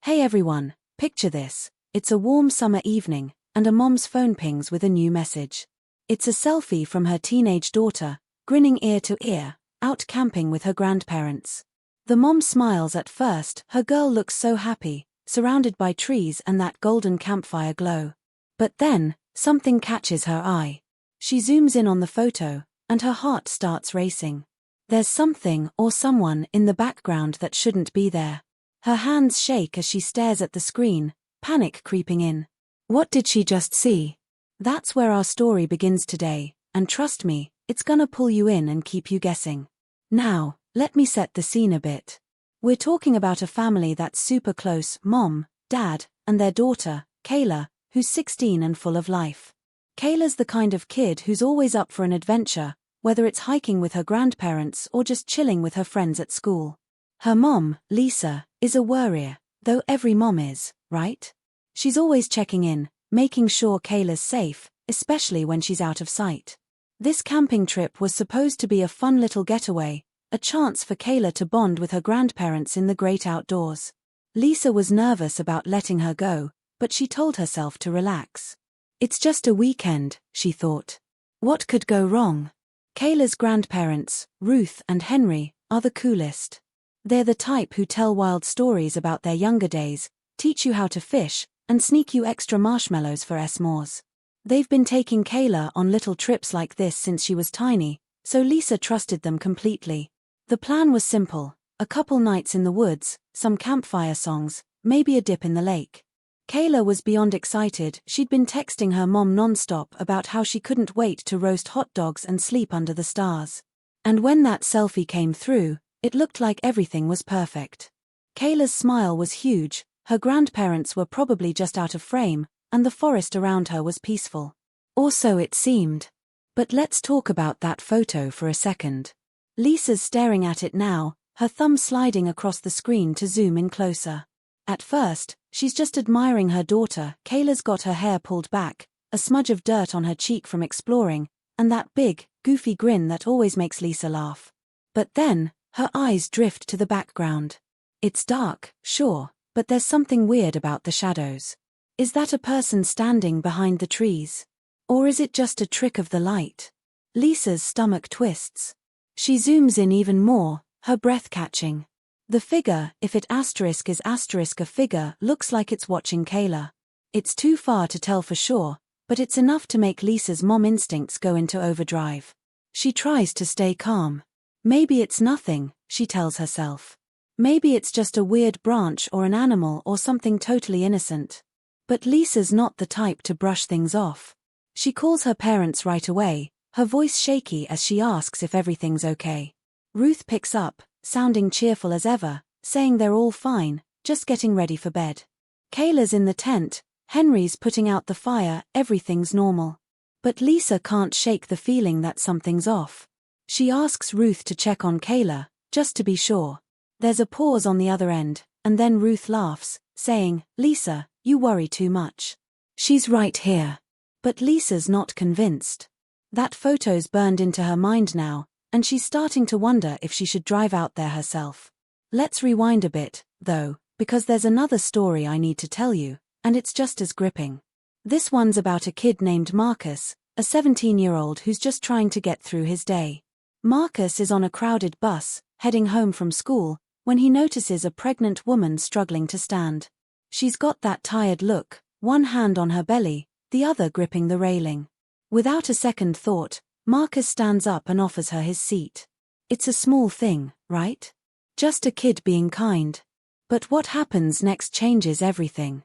Hey everyone, picture this. It's a warm summer evening, and a mom's phone pings with a new message. It's a selfie from her teenage daughter, grinning ear to ear, out camping with her grandparents. The mom smiles at first, her girl looks so happy, surrounded by trees and that golden campfire glow. But then, something catches her eye. She zooms in on the photo, and her heart starts racing. There's something or someone in the background that shouldn't be there. Her hands shake as she stares at the screen, panic creeping in. What did she just see? That's where our story begins today, and trust me, it's gonna pull you in and keep you guessing. Now, let me set the scene a bit. We're talking about a family that's super close, mom, dad, and their daughter, Kayla, who's 16 and full of life. Kayla's the kind of kid who's always up for an adventure, whether it's hiking with her grandparents or just chilling with her friends at school. Her mom, Lisa, is a worrier, though every mom is, right? She's always checking in, making sure Kayla's safe, especially when she's out of sight. This camping trip was supposed to be a fun little getaway, a chance for Kayla to bond with her grandparents in the great outdoors. Lisa was nervous about letting her go, but she told herself to relax. It's just a weekend, she thought. What could go wrong? Kayla's grandparents, Ruth and Henry, are the coolest. They're the type who tell wild stories about their younger days, teach you how to fish, and sneak you extra marshmallows for s'mores. They've been taking Kayla on little trips like this since she was tiny, so Lisa trusted them completely. The plan was simple: a couple nights in the woods, some campfire songs, maybe a dip in the lake. Kayla was beyond excited. She'd been texting her mom nonstop about how she couldn't wait to roast hot dogs and sleep under the stars. And when that selfie came through, it looked like everything was perfect. Kayla's smile was huge, her grandparents were probably just out of frame, and the forest around her was peaceful. Or so it seemed. But let's talk about that photo for a second. Lisa's staring at it now, her thumb sliding across the screen to zoom in closer. At first, she's just admiring her daughter. Kayla's got her hair pulled back, a smudge of dirt on her cheek from exploring, and that big, goofy grin that always makes Lisa laugh. But then, her eyes drift to the background. It's dark, sure, but there's something weird about the shadows. Is that a person standing behind the trees? Or is it just a trick of the light? Lisa's stomach twists. She zooms in even more, her breath catching. The figure, if it is a figure, looks like it's watching Kayla. It's too far to tell for sure, but it's enough to make Lisa's mom instincts go into overdrive. She tries to stay calm. Maybe it's nothing, she tells herself. Maybe it's just a weird branch or an animal or something totally innocent. But Lisa's not the type to brush things off. She calls her parents right away, her voice shaky as she asks if everything's okay. Ruth picks up, sounding cheerful as ever, saying they're all fine, just getting ready for bed. Kayla's in the tent, Henry's putting out the fire, everything's normal. But Lisa can't shake the feeling that something's off. She asks Ruth to check on Kayla, just to be sure. There's a pause on the other end, and then Ruth laughs, saying, "Lisa, you worry too much. She's right here." But Lisa's not convinced. That photo's burned into her mind now, and she's starting to wonder if she should drive out there herself. Let's rewind a bit, though, because there's another story I need to tell you, and it's just as gripping. This one's about a kid named Marcus, a 17-year-old who's just trying to get through his day. Marcus is on a crowded bus, heading home from school, when he notices a pregnant woman struggling to stand. She's got that tired look, one hand on her belly, the other gripping the railing. Without a second thought, Marcus stands up and offers her his seat. It's a small thing, right? Just a kid being kind. But what happens next changes everything.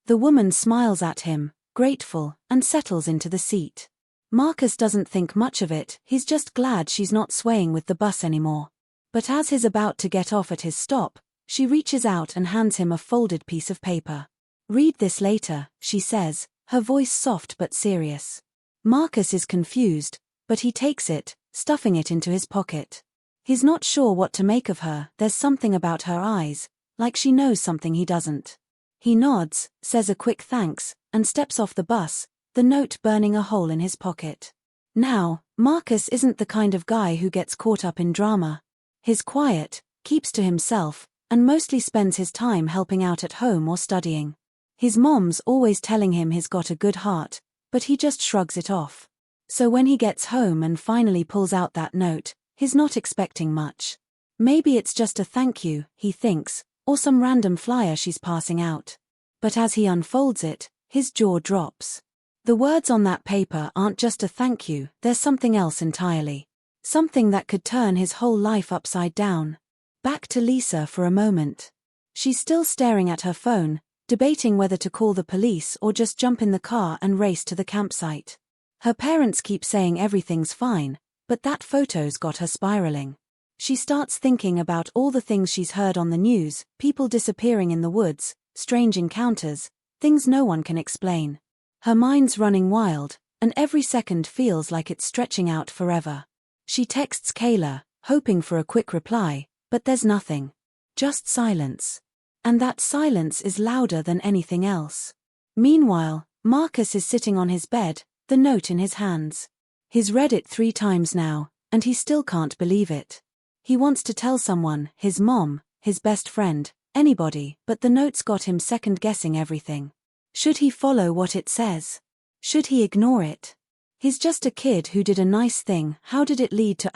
The woman smiles at him, grateful, and settles into the seat. Marcus doesn't think much of it, he's just glad she's not swaying with the bus anymore. But as he's about to get off at his stop, she reaches out and hands him a folded piece of paper. "Read this later," she says, her voice soft but serious. Marcus is confused, but he takes it, stuffing it into his pocket. He's not sure what to make of her. There's something about her eyes, like she knows something he doesn't. He nods, says a quick thanks, and steps off the bus, the note burning a hole in his pocket. Now, Marcus isn't the kind of guy who gets caught up in drama. He's quiet, keeps to himself, and mostly spends his time helping out at home or studying. His mom's always telling him he's got a good heart, but he just shrugs it off. So when he gets home and finally pulls out that note, he's not expecting much. Maybe it's just a thank you, he thinks, or some random flyer she's passing out. But as he unfolds it, his jaw drops. The words on that paper aren't just a thank you, there's something else entirely. Something that could turn his whole life upside down. Back to Lisa for a moment. She's still staring at her phone, debating whether to call the police or just jump in the car and race to the campsite. Her parents keep saying everything's fine, but that photo's got her spiraling. She starts thinking about all the things she's heard on the news, people disappearing in the woods, strange encounters, things no one can explain. Her mind's running wild, and every second feels like it's stretching out forever. She texts Kayla, hoping for a quick reply, but there's nothing. Just silence. And that silence is louder than anything else. Meanwhile, Marcus is sitting on his bed, the note in his hands. He's read it 3 times now, and he still can't believe it. He wants to tell someone, his mom, his best friend, anybody, but the note's got him second-guessing everything. Should he follow what it says? Should he ignore it? He's just a kid who did a nice thing, how did it lead to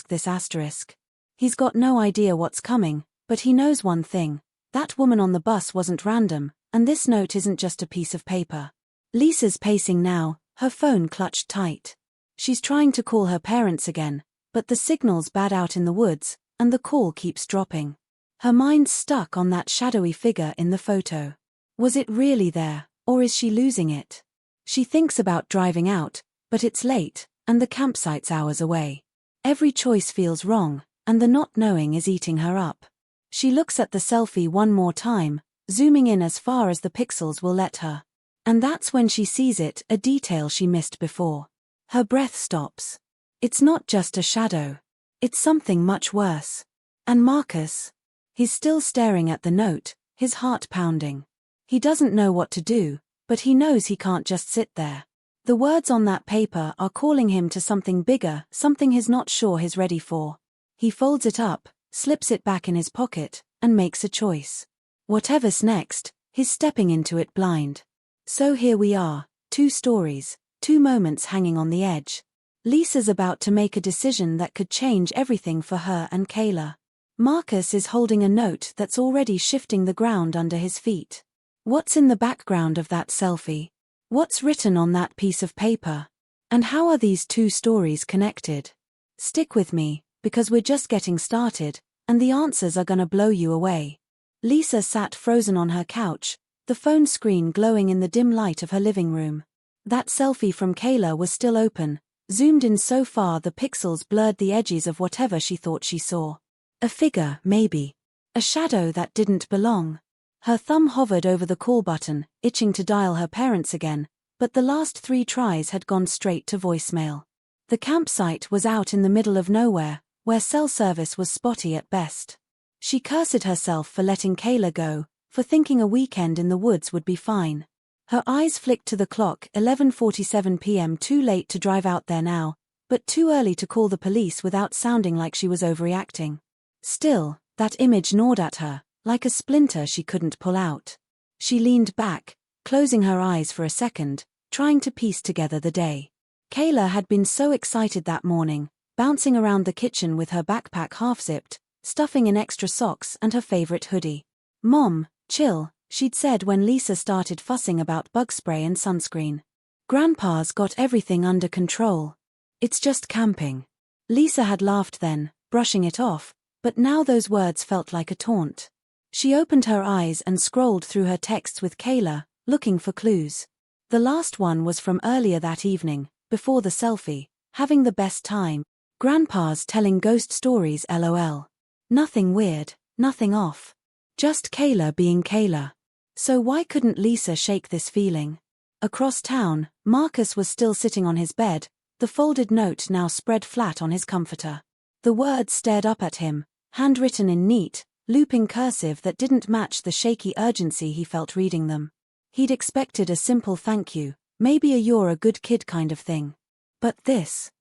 this? He's got no idea what's coming, but he knows one thing. That woman on the bus wasn't random, and this note isn't just a piece of paper. Lisa's pacing now, her phone clutched tight. She's trying to call her parents again, but the signal's bad out in the woods, and the call keeps dropping. Her mind's stuck on that shadowy figure in the photo. Was it really there, or is she losing it? She thinks about driving out, but it's late, and the campsite's hours away. Every choice feels wrong, and the not knowing is eating her up. She looks at the selfie one more time, zooming in as far as the pixels will let her. And that's when she sees it, a detail she missed before. Her breath stops. It's not just a shadow. It's something much worse. And Marcus? He's still staring at the note, his heart pounding. He doesn't know what to do, but he knows he can't just sit there. The words on that paper are calling him to something bigger, something he's not sure he's ready for. He folds it up, slips it back in his pocket, and makes a choice. Whatever's next, he's stepping into it blind. So here we are, 2 stories, 2 moments hanging on the edge. Lisa's about to make a decision that could change everything for her and Kayla. Marcus is holding a note that's already shifting the ground under his feet. What's in the background of that selfie? What's written on that piece of paper? And how are these 2 stories connected? Stick with me, because we're just getting started, and the answers are gonna blow you away. Lisa sat frozen on her couch, the phone screen glowing in the dim light of her living room. That selfie from Kayla was still open, zoomed in so far the pixels blurred the edges of whatever she thought she saw. A figure, maybe. A shadow that didn't belong. Her thumb hovered over the call button, itching to dial her parents again, but the last 3 tries had gone straight to voicemail. The campsite was out in the middle of nowhere, where cell service was spotty at best. She cursed herself for letting Kayla go, for thinking a weekend in the woods would be fine. Her eyes flicked to the clock, 11:47 p.m. Too late to drive out there now, but too early to call the police without sounding like she was overreacting. Still, that image gnawed at her, like a splinter she couldn't pull out. She leaned back, closing her eyes for a second, trying to piece together the day. Kayla had been so excited that morning, bouncing around the kitchen with her backpack half-zipped, stuffing in extra socks and her favorite hoodie. "Mom, chill," she'd said when Lisa started fussing about bug spray and sunscreen. "Grandpa's got everything under control. It's just camping." Lisa had laughed then, brushing it off, but now those words felt like a taunt. She opened her eyes and scrolled through her texts with Kayla, looking for clues. The last one was from earlier that evening, before the selfie, having the best time. "Grandpa's telling ghost stories LOL. Nothing weird, nothing off. Just Kayla being Kayla." So why couldn't Lisa shake this feeling? Across town, Marcus was still sitting on his bed, the folded note now spread flat on his comforter. The words stared up at him, handwritten in neat, looping cursive that didn't match the shaky urgency he felt reading them. He'd expected a simple thank you, maybe a "you're a good kid" kind of thing. But this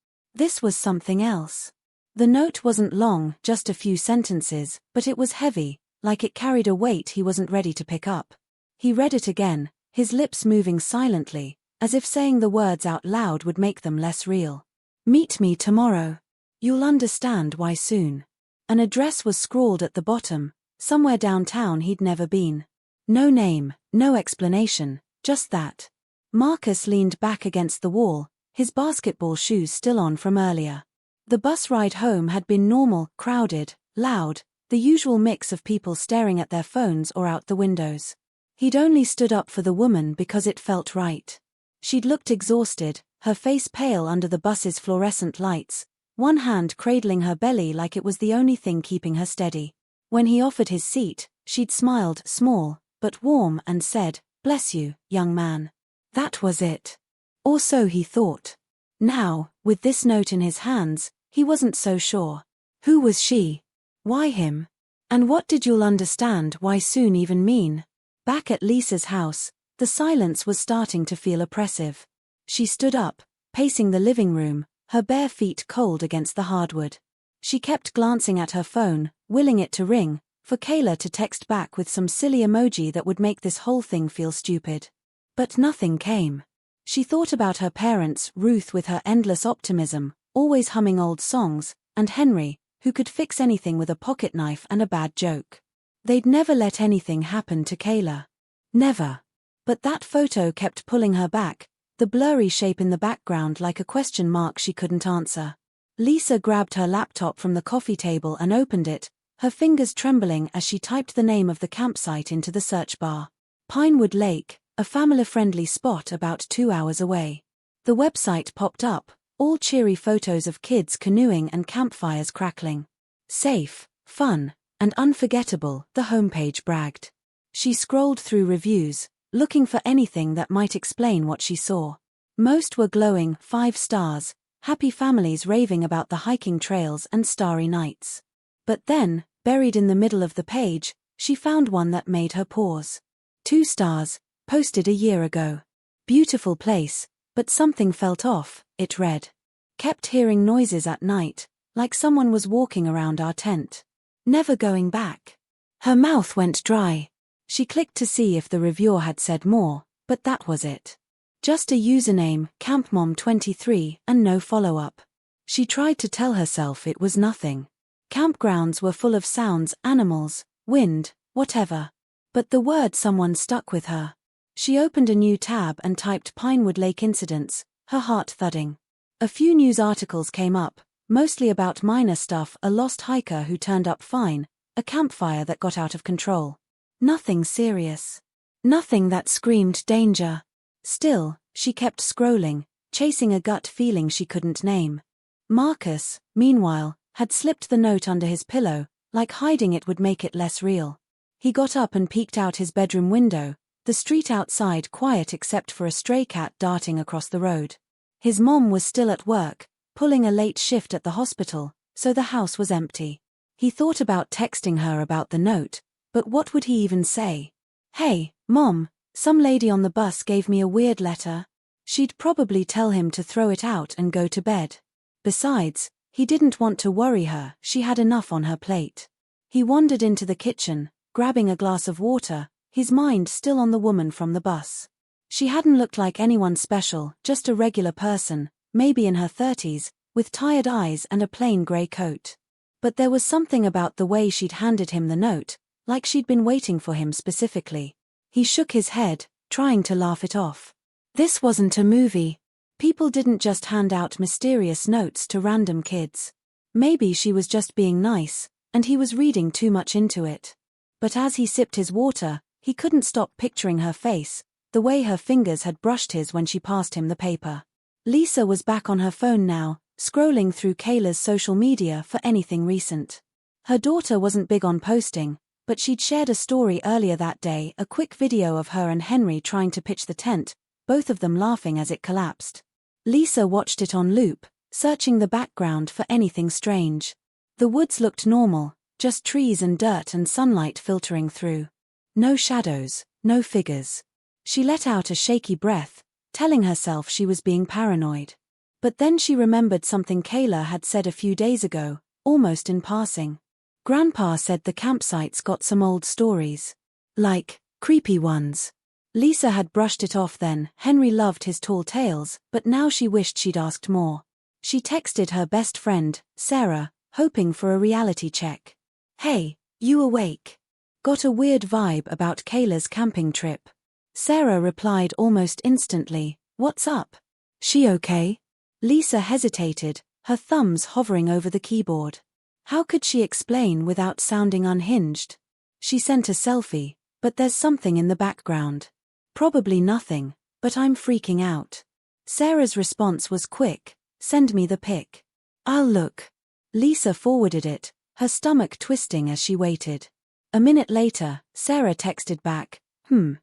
was something else. The note wasn't long, just a few sentences, but it was heavy, like it carried a weight he wasn't ready to pick up. He read it again, his lips moving silently, as if saying the words out loud would make them less real. "Meet me tomorrow. You'll understand why soon." An address was scrawled at the bottom, somewhere downtown he'd never been. No name, no explanation, just that. Marcus leaned back against the wall, his basketball shoes still on from earlier. The bus ride home had been normal, crowded, loud, the usual mix of people staring at their phones or out the windows. He'd only stood up for the woman because it felt right. She'd looked exhausted, her face pale under the bus's fluorescent lights, one hand cradling her belly like it was the only thing keeping her steady. When he offered his seat, she'd smiled, small, but warm, and said, "Bless you, young man." That was it. Or so he thought. Now, with this note in his hands, he wasn't so sure. Who was she? Why him? And what did "you'll understand why soon" even mean? Back at Lisa's house, the silence was starting to feel oppressive. She stood up, pacing the living room, her bare feet cold against the hardwood. She kept glancing at her phone, willing it to ring, for Kayla to text back with some silly emoji that would make this whole thing feel stupid. But nothing came. She thought about her parents, Ruth with her endless optimism, always humming old songs, and Henry, who could fix anything with a pocket knife and a bad joke. They'd never let anything happen to Kayla. Never. But that photo kept pulling her back, the blurry shape in the background like a question mark she couldn't answer. Lisa grabbed her laptop from the coffee table and opened it, her fingers trembling as she typed the name of the campsite into the search bar. Pinewood Lake, a family-friendly spot about 2 hours away. The website popped up, all cheery photos of kids canoeing and campfires crackling. Safe, fun, and unforgettable, the homepage bragged. She scrolled through reviews, looking for anything that might explain what she saw. Most were glowing 5 stars, happy families raving about the hiking trails and starry nights. But then, buried in the middle of the page, she found one that made her pause. 2 stars, posted a year ago. Beautiful place, but something felt off, it read. Kept hearing noises at night, like someone was walking around our tent. Never going back. Her mouth went dry. She clicked to see if the reviewer had said more, but that was it. Just a username, CampMom23, and no follow-up. She tried to tell herself it was nothing. Campgrounds were full of sounds, animals, wind, whatever. But the word "someone" stuck with her. She opened a new tab and typed Pinewood Lake incidents, her heart thudding. A few news articles came up, mostly about minor stuff: a lost hiker who turned up fine, a campfire that got out of control. Nothing serious. Nothing that screamed danger. Still, she kept scrolling, chasing a gut feeling she couldn't name. Marcus, meanwhile, had slipped the note under his pillow, like hiding it would make it less real. He got up and peeked out his bedroom window, the street outside quiet except for a stray cat darting across the road. His mom was still at work, pulling a late shift at the hospital, so the house was empty. He thought about texting her about the note, but what would he even say? "Hey, Mom, some lady on the bus gave me a weird letter." She'd probably tell him to throw it out and go to bed. Besides, he didn't want to worry her, she had enough on her plate. He wandered into the kitchen, grabbing a glass of water, his mind still on the woman from the bus. She hadn't looked like anyone special, just a regular person, maybe in her 30s, with tired eyes and a plain grey coat. But there was something about the way she'd handed him the note, like she'd been waiting for him specifically. He shook his head, trying to laugh it off. This wasn't a movie. People didn't just hand out mysterious notes to random kids. Maybe she was just being nice, and he was reading too much into it. But as he sipped his water, he couldn't stop picturing her face, the way her fingers had brushed his when she passed him the paper. Lisa was back on her phone now, scrolling through Kayla's social media for anything recent. Her daughter wasn't big on posting, but she'd shared a story earlier that day, a quick video of her and Henry trying to pitch the tent, both of them laughing as it collapsed. Lisa watched it on loop, searching the background for anything strange. The woods looked normal, just trees and dirt and sunlight filtering through. No shadows, no figures. She let out a shaky breath, telling herself she was being paranoid. But then she remembered something Kayla had said a few days ago, almost in passing. Grandpa said the campsite's got some old stories. Like, creepy ones. Lisa had brushed it off then. Henry loved his tall tales, but now she wished she'd asked more. She texted her best friend, Sarah, hoping for a reality check. Hey, you awake? Got a weird vibe about Kayla's camping trip. Sarah replied almost instantly, what's up? She okay? Lisa hesitated, her thumbs hovering over the keyboard. How could she explain without sounding unhinged? She sent a selfie, but there's something in the background. Probably nothing, but I'm freaking out. Sarah's response was quick, send me the pic. I'll look. Lisa forwarded it, her stomach twisting as she waited. A minute later, Sarah texted back,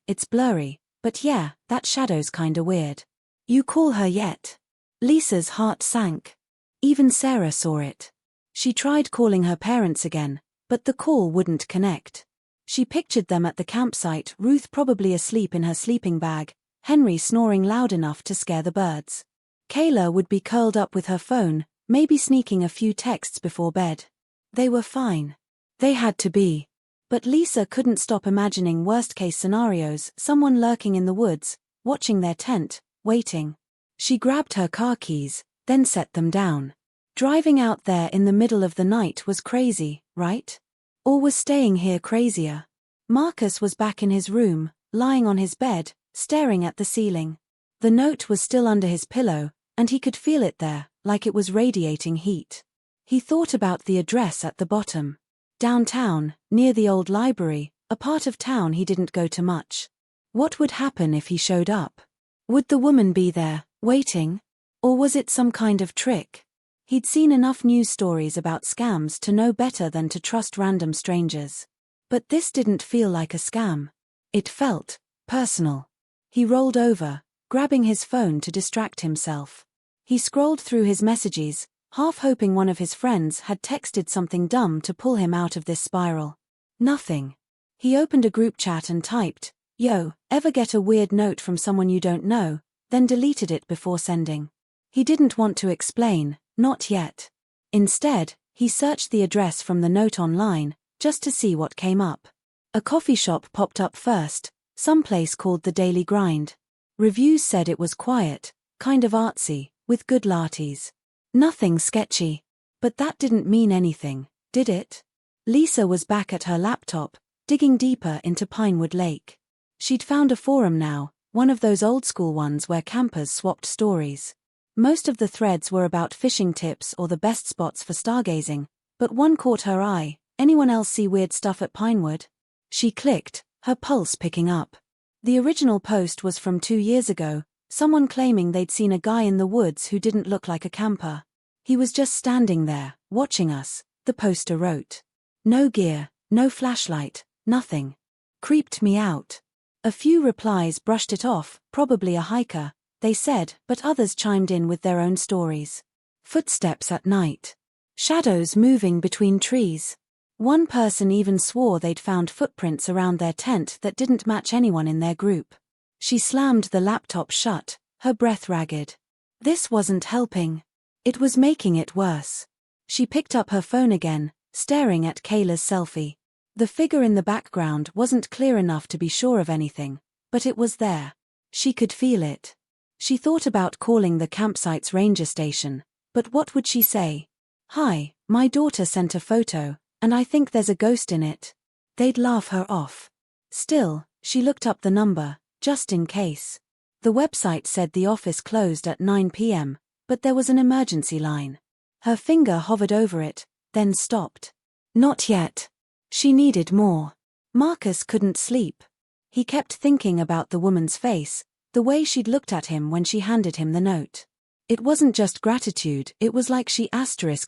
it's blurry, but yeah, that shadow's kinda weird. You call her yet? Lisa's heart sank. Even Sarah saw it. She tried calling her parents again, but the call wouldn't connect. She pictured them at the campsite, Ruth probably asleep in her sleeping bag, Henry snoring loud enough to scare the birds. Kayla would be curled up with her phone, maybe sneaking a few texts before bed. They were fine. They had to be. But Lisa couldn't stop imagining worst-case scenarios, someone lurking in the woods, watching their tent, waiting. She grabbed her car keys, then set them down. Driving out there in the middle of the night was crazy, right? Or was staying here crazier? Marcus was back in his room, lying on his bed, staring at the ceiling. The note was still under his pillow, and he could feel it there, like it was radiating heat. He thought about the address at the bottom. Downtown, near the old library, a part of town he didn't go to much. What would happen if he showed up? Would the woman be there, waiting? Or was it some kind of trick? He'd seen enough news stories about scams to know better than to trust random strangers. But this didn't feel like a scam. It felt personal. He rolled over, grabbing his phone to distract himself. He scrolled through his messages, half hoping one of his friends had texted something dumb to pull him out of this spiral. Nothing. He opened a group chat and typed, "Yo, ever get a weird note from someone you don't know?" then deleted it before sending. He didn't want to explain, not yet. Instead, he searched the address from the note online, just to see what came up. A coffee shop popped up first, someplace called the Daily Grind. Reviews said it was quiet, kind of artsy, with good lattes. Nothing sketchy. But that didn't mean anything, did it? Lisa was back at her laptop, digging deeper into Pinewood Lake. She'd found a forum now, one of those old-school ones where campers swapped stories. Most of the threads were about fishing tips or the best spots for stargazing, but one caught her eye. Anyone else see weird stuff at Pinewood? She clicked, her pulse picking up. The original post was from 2 years ago, someone claiming they'd seen a guy in the woods who didn't look like a camper. He was just standing there, watching us, the poster wrote. No gear, no flashlight, nothing. Creeped me out. A few replies brushed it off, probably a hiker, they said, but others chimed in with their own stories. Footsteps at night. Shadows moving between trees. One person even swore they'd found footprints around their tent that didn't match anyone in their group. She slammed the laptop shut, her breath ragged. This wasn't helping. It was making it worse. She picked up her phone again, staring at Kayla's selfie. The figure in the background wasn't clear enough to be sure of anything, but it was there. She could feel it. She thought about calling the campsite's ranger station, but what would she say? "Hi, my daughter sent a photo, and I think there's a ghost in it." They'd laugh her off. Still, she looked up the number, just in case. The website said the office closed at 9 p.m., but there was an emergency line. Her finger hovered over it, then stopped. Not yet. She needed more. Marcus couldn't sleep. He kept thinking about the woman's face, the way she'd looked at him when she handed him the note. It wasn't just gratitude, it was like she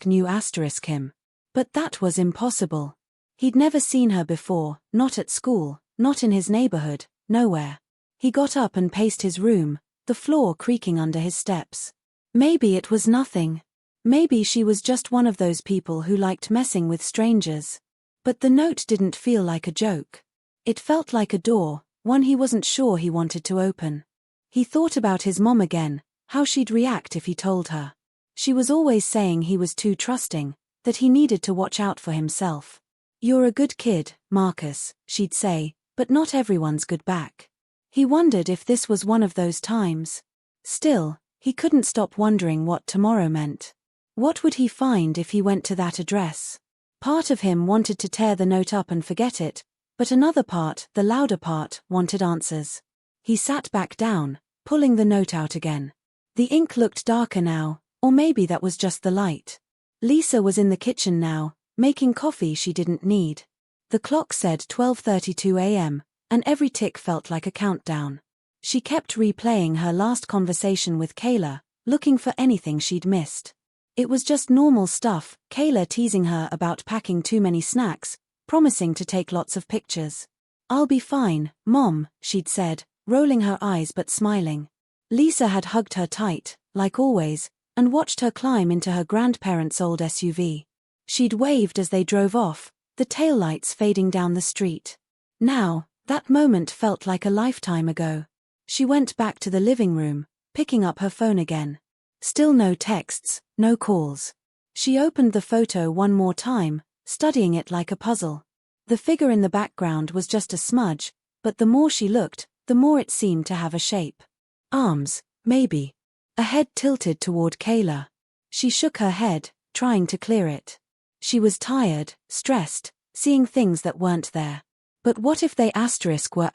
knew him. But that was impossible. He'd never seen her before, not at school, not in his neighborhood, nowhere. He got up and paced his room, the floor creaking under his steps. Maybe it was nothing. Maybe she was just one of those people who liked messing with strangers. But the note didn't feel like a joke. It felt like a door, one he wasn't sure he wanted to open. He thought about his mom again, how she'd react if he told her. She was always saying he was too trusting, that he needed to watch out for himself. "You're a good kid, Marcus," she'd say, "but not everyone's good back." He wondered if this was one of those times. Still, he couldn't stop wondering what tomorrow meant. What would he find if he went to that address? Part of him wanted to tear the note up and forget it, but another part, the louder part, wanted answers. He sat back down, pulling the note out again. The ink looked darker now, or maybe that was just the light. Lisa was in the kitchen now, making coffee she didn't need. The clock said 12:32 a.m., and every tick felt like a countdown. She kept replaying her last conversation with Kayla, looking for anything she'd missed. It was just normal stuff, Kayla teasing her about packing too many snacks, promising to take lots of pictures. "I'll be fine, Mom," she'd said, rolling her eyes but smiling. Lisa had hugged her tight, like always, and watched her climb into her grandparents' old SUV. She'd waved as they drove off, the taillights fading down the street. Now, that moment felt like a lifetime ago. She went back to the living room, picking up her phone again. Still no texts, no calls. She opened the photo one more time, studying it like a puzzle. The figure in the background was just a smudge, but the more she looked, the more it seemed to have a shape. Arms, maybe. A head tilted toward Kayla. She shook her head, trying to clear it. She was tired, stressed, seeing things that weren't there. But what if they were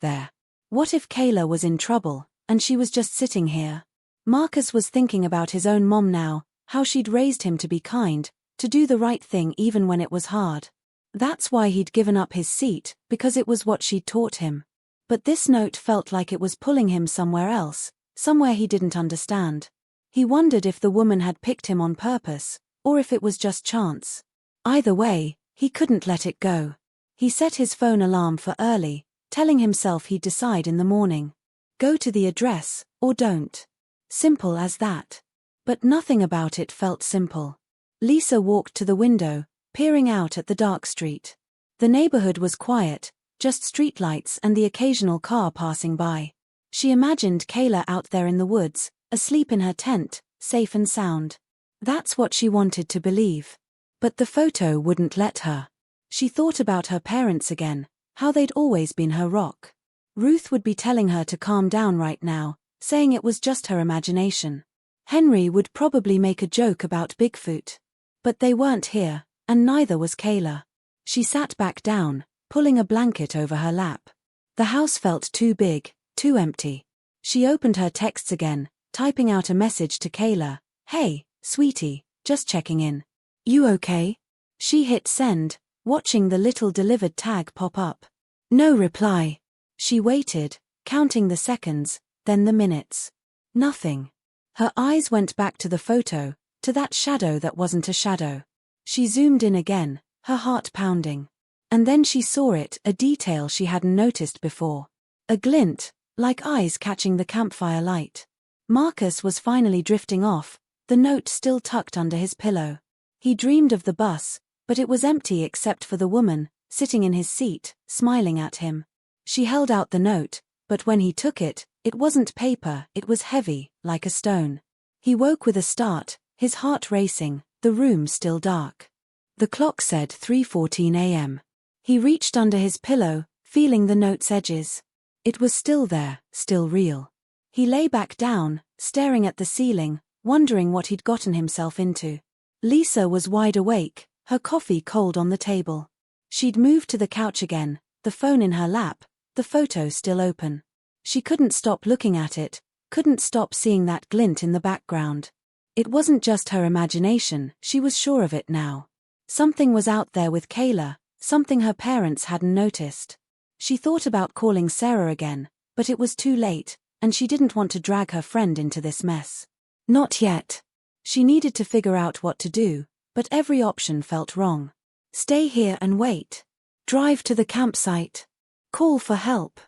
there? What if Kayla was in trouble, and she was just sitting here? Marcus was thinking about his own mom now, how she'd raised him to be kind, to do the right thing even when it was hard. That's why he'd given up his seat, because it was what she'd taught him. But this note felt like it was pulling him somewhere else, somewhere he didn't understand. He wondered if the woman had picked him on purpose, or if it was just chance. Either way, he couldn't let it go. He set his phone alarm for early, telling himself he'd decide in the morning. Go to the address, or don't. Simple as that. But nothing about it felt simple. Lisa walked to the window, peering out at the dark street. The neighborhood was quiet, just streetlights and the occasional car passing by. She imagined Kayla out there in the woods, asleep in her tent, safe and sound. That's what she wanted to believe. But the photo wouldn't let her. She thought about her parents again, how they'd always been her rock. Ruth would be telling her to calm down right now, saying it was just her imagination. Henry would probably make a joke about Bigfoot. But they weren't here, and neither was Kayla. She sat back down, pulling a blanket over her lap. The house felt too big, too empty. She opened her texts again, typing out a message to Kayla. "Hey, sweetie, just checking in. You okay?" She hit send, watching the little delivered tag pop up. No reply. She waited, counting the seconds, then the minutes. Nothing. Her eyes went back to the photo, to that shadow that wasn't a shadow. She zoomed in again, her heart pounding. And then she saw it, a detail she hadn't noticed before. A glint, like eyes catching the campfire light. Marcus was finally drifting off, the note still tucked under his pillow. He dreamed of the bus, but it was empty except for the woman, sitting in his seat, smiling at him. She held out the note, but when he took it, it wasn't paper, it was heavy, like a stone. He woke with a start, his heart racing, the room still dark. The clock said 3:14 a.m. He reached under his pillow, feeling the note's edges. It was still there, still real. He lay back down, staring at the ceiling, wondering what he'd gotten himself into. Lisa was wide awake, her coffee cold on the table. She'd moved to the couch again, the phone in her lap, the photo still open. She couldn't stop looking at it, couldn't stop seeing that glint in the background. It wasn't just her imagination, she was sure of it now. Something was out there with Kayla, something her parents hadn't noticed. She thought about calling Sarah again, but it was too late, and she didn't want to drag her friend into this mess. Not yet. She needed to figure out what to do, but every option felt wrong. Stay here and wait. Drive to the campsite. Call for help.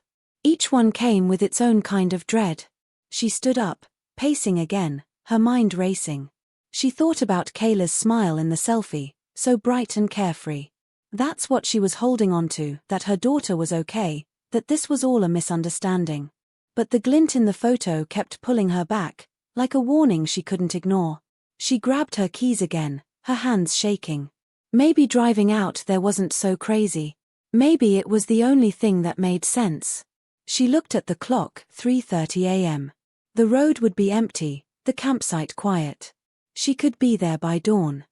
Each one came with its own kind of dread. She stood up, pacing again, her mind racing. She thought about Kayla's smile in the selfie, so bright and carefree. That's what she was holding on to, that her daughter was okay, that this was all a misunderstanding. But the glint in the photo kept pulling her back, like a warning she couldn't ignore. She grabbed her keys again, her hands shaking. Maybe driving out there wasn't so crazy. Maybe it was the only thing that made sense. She looked at the clock, 3:30 a.m. The road would be empty, the campsite quiet. She could be there by dawn.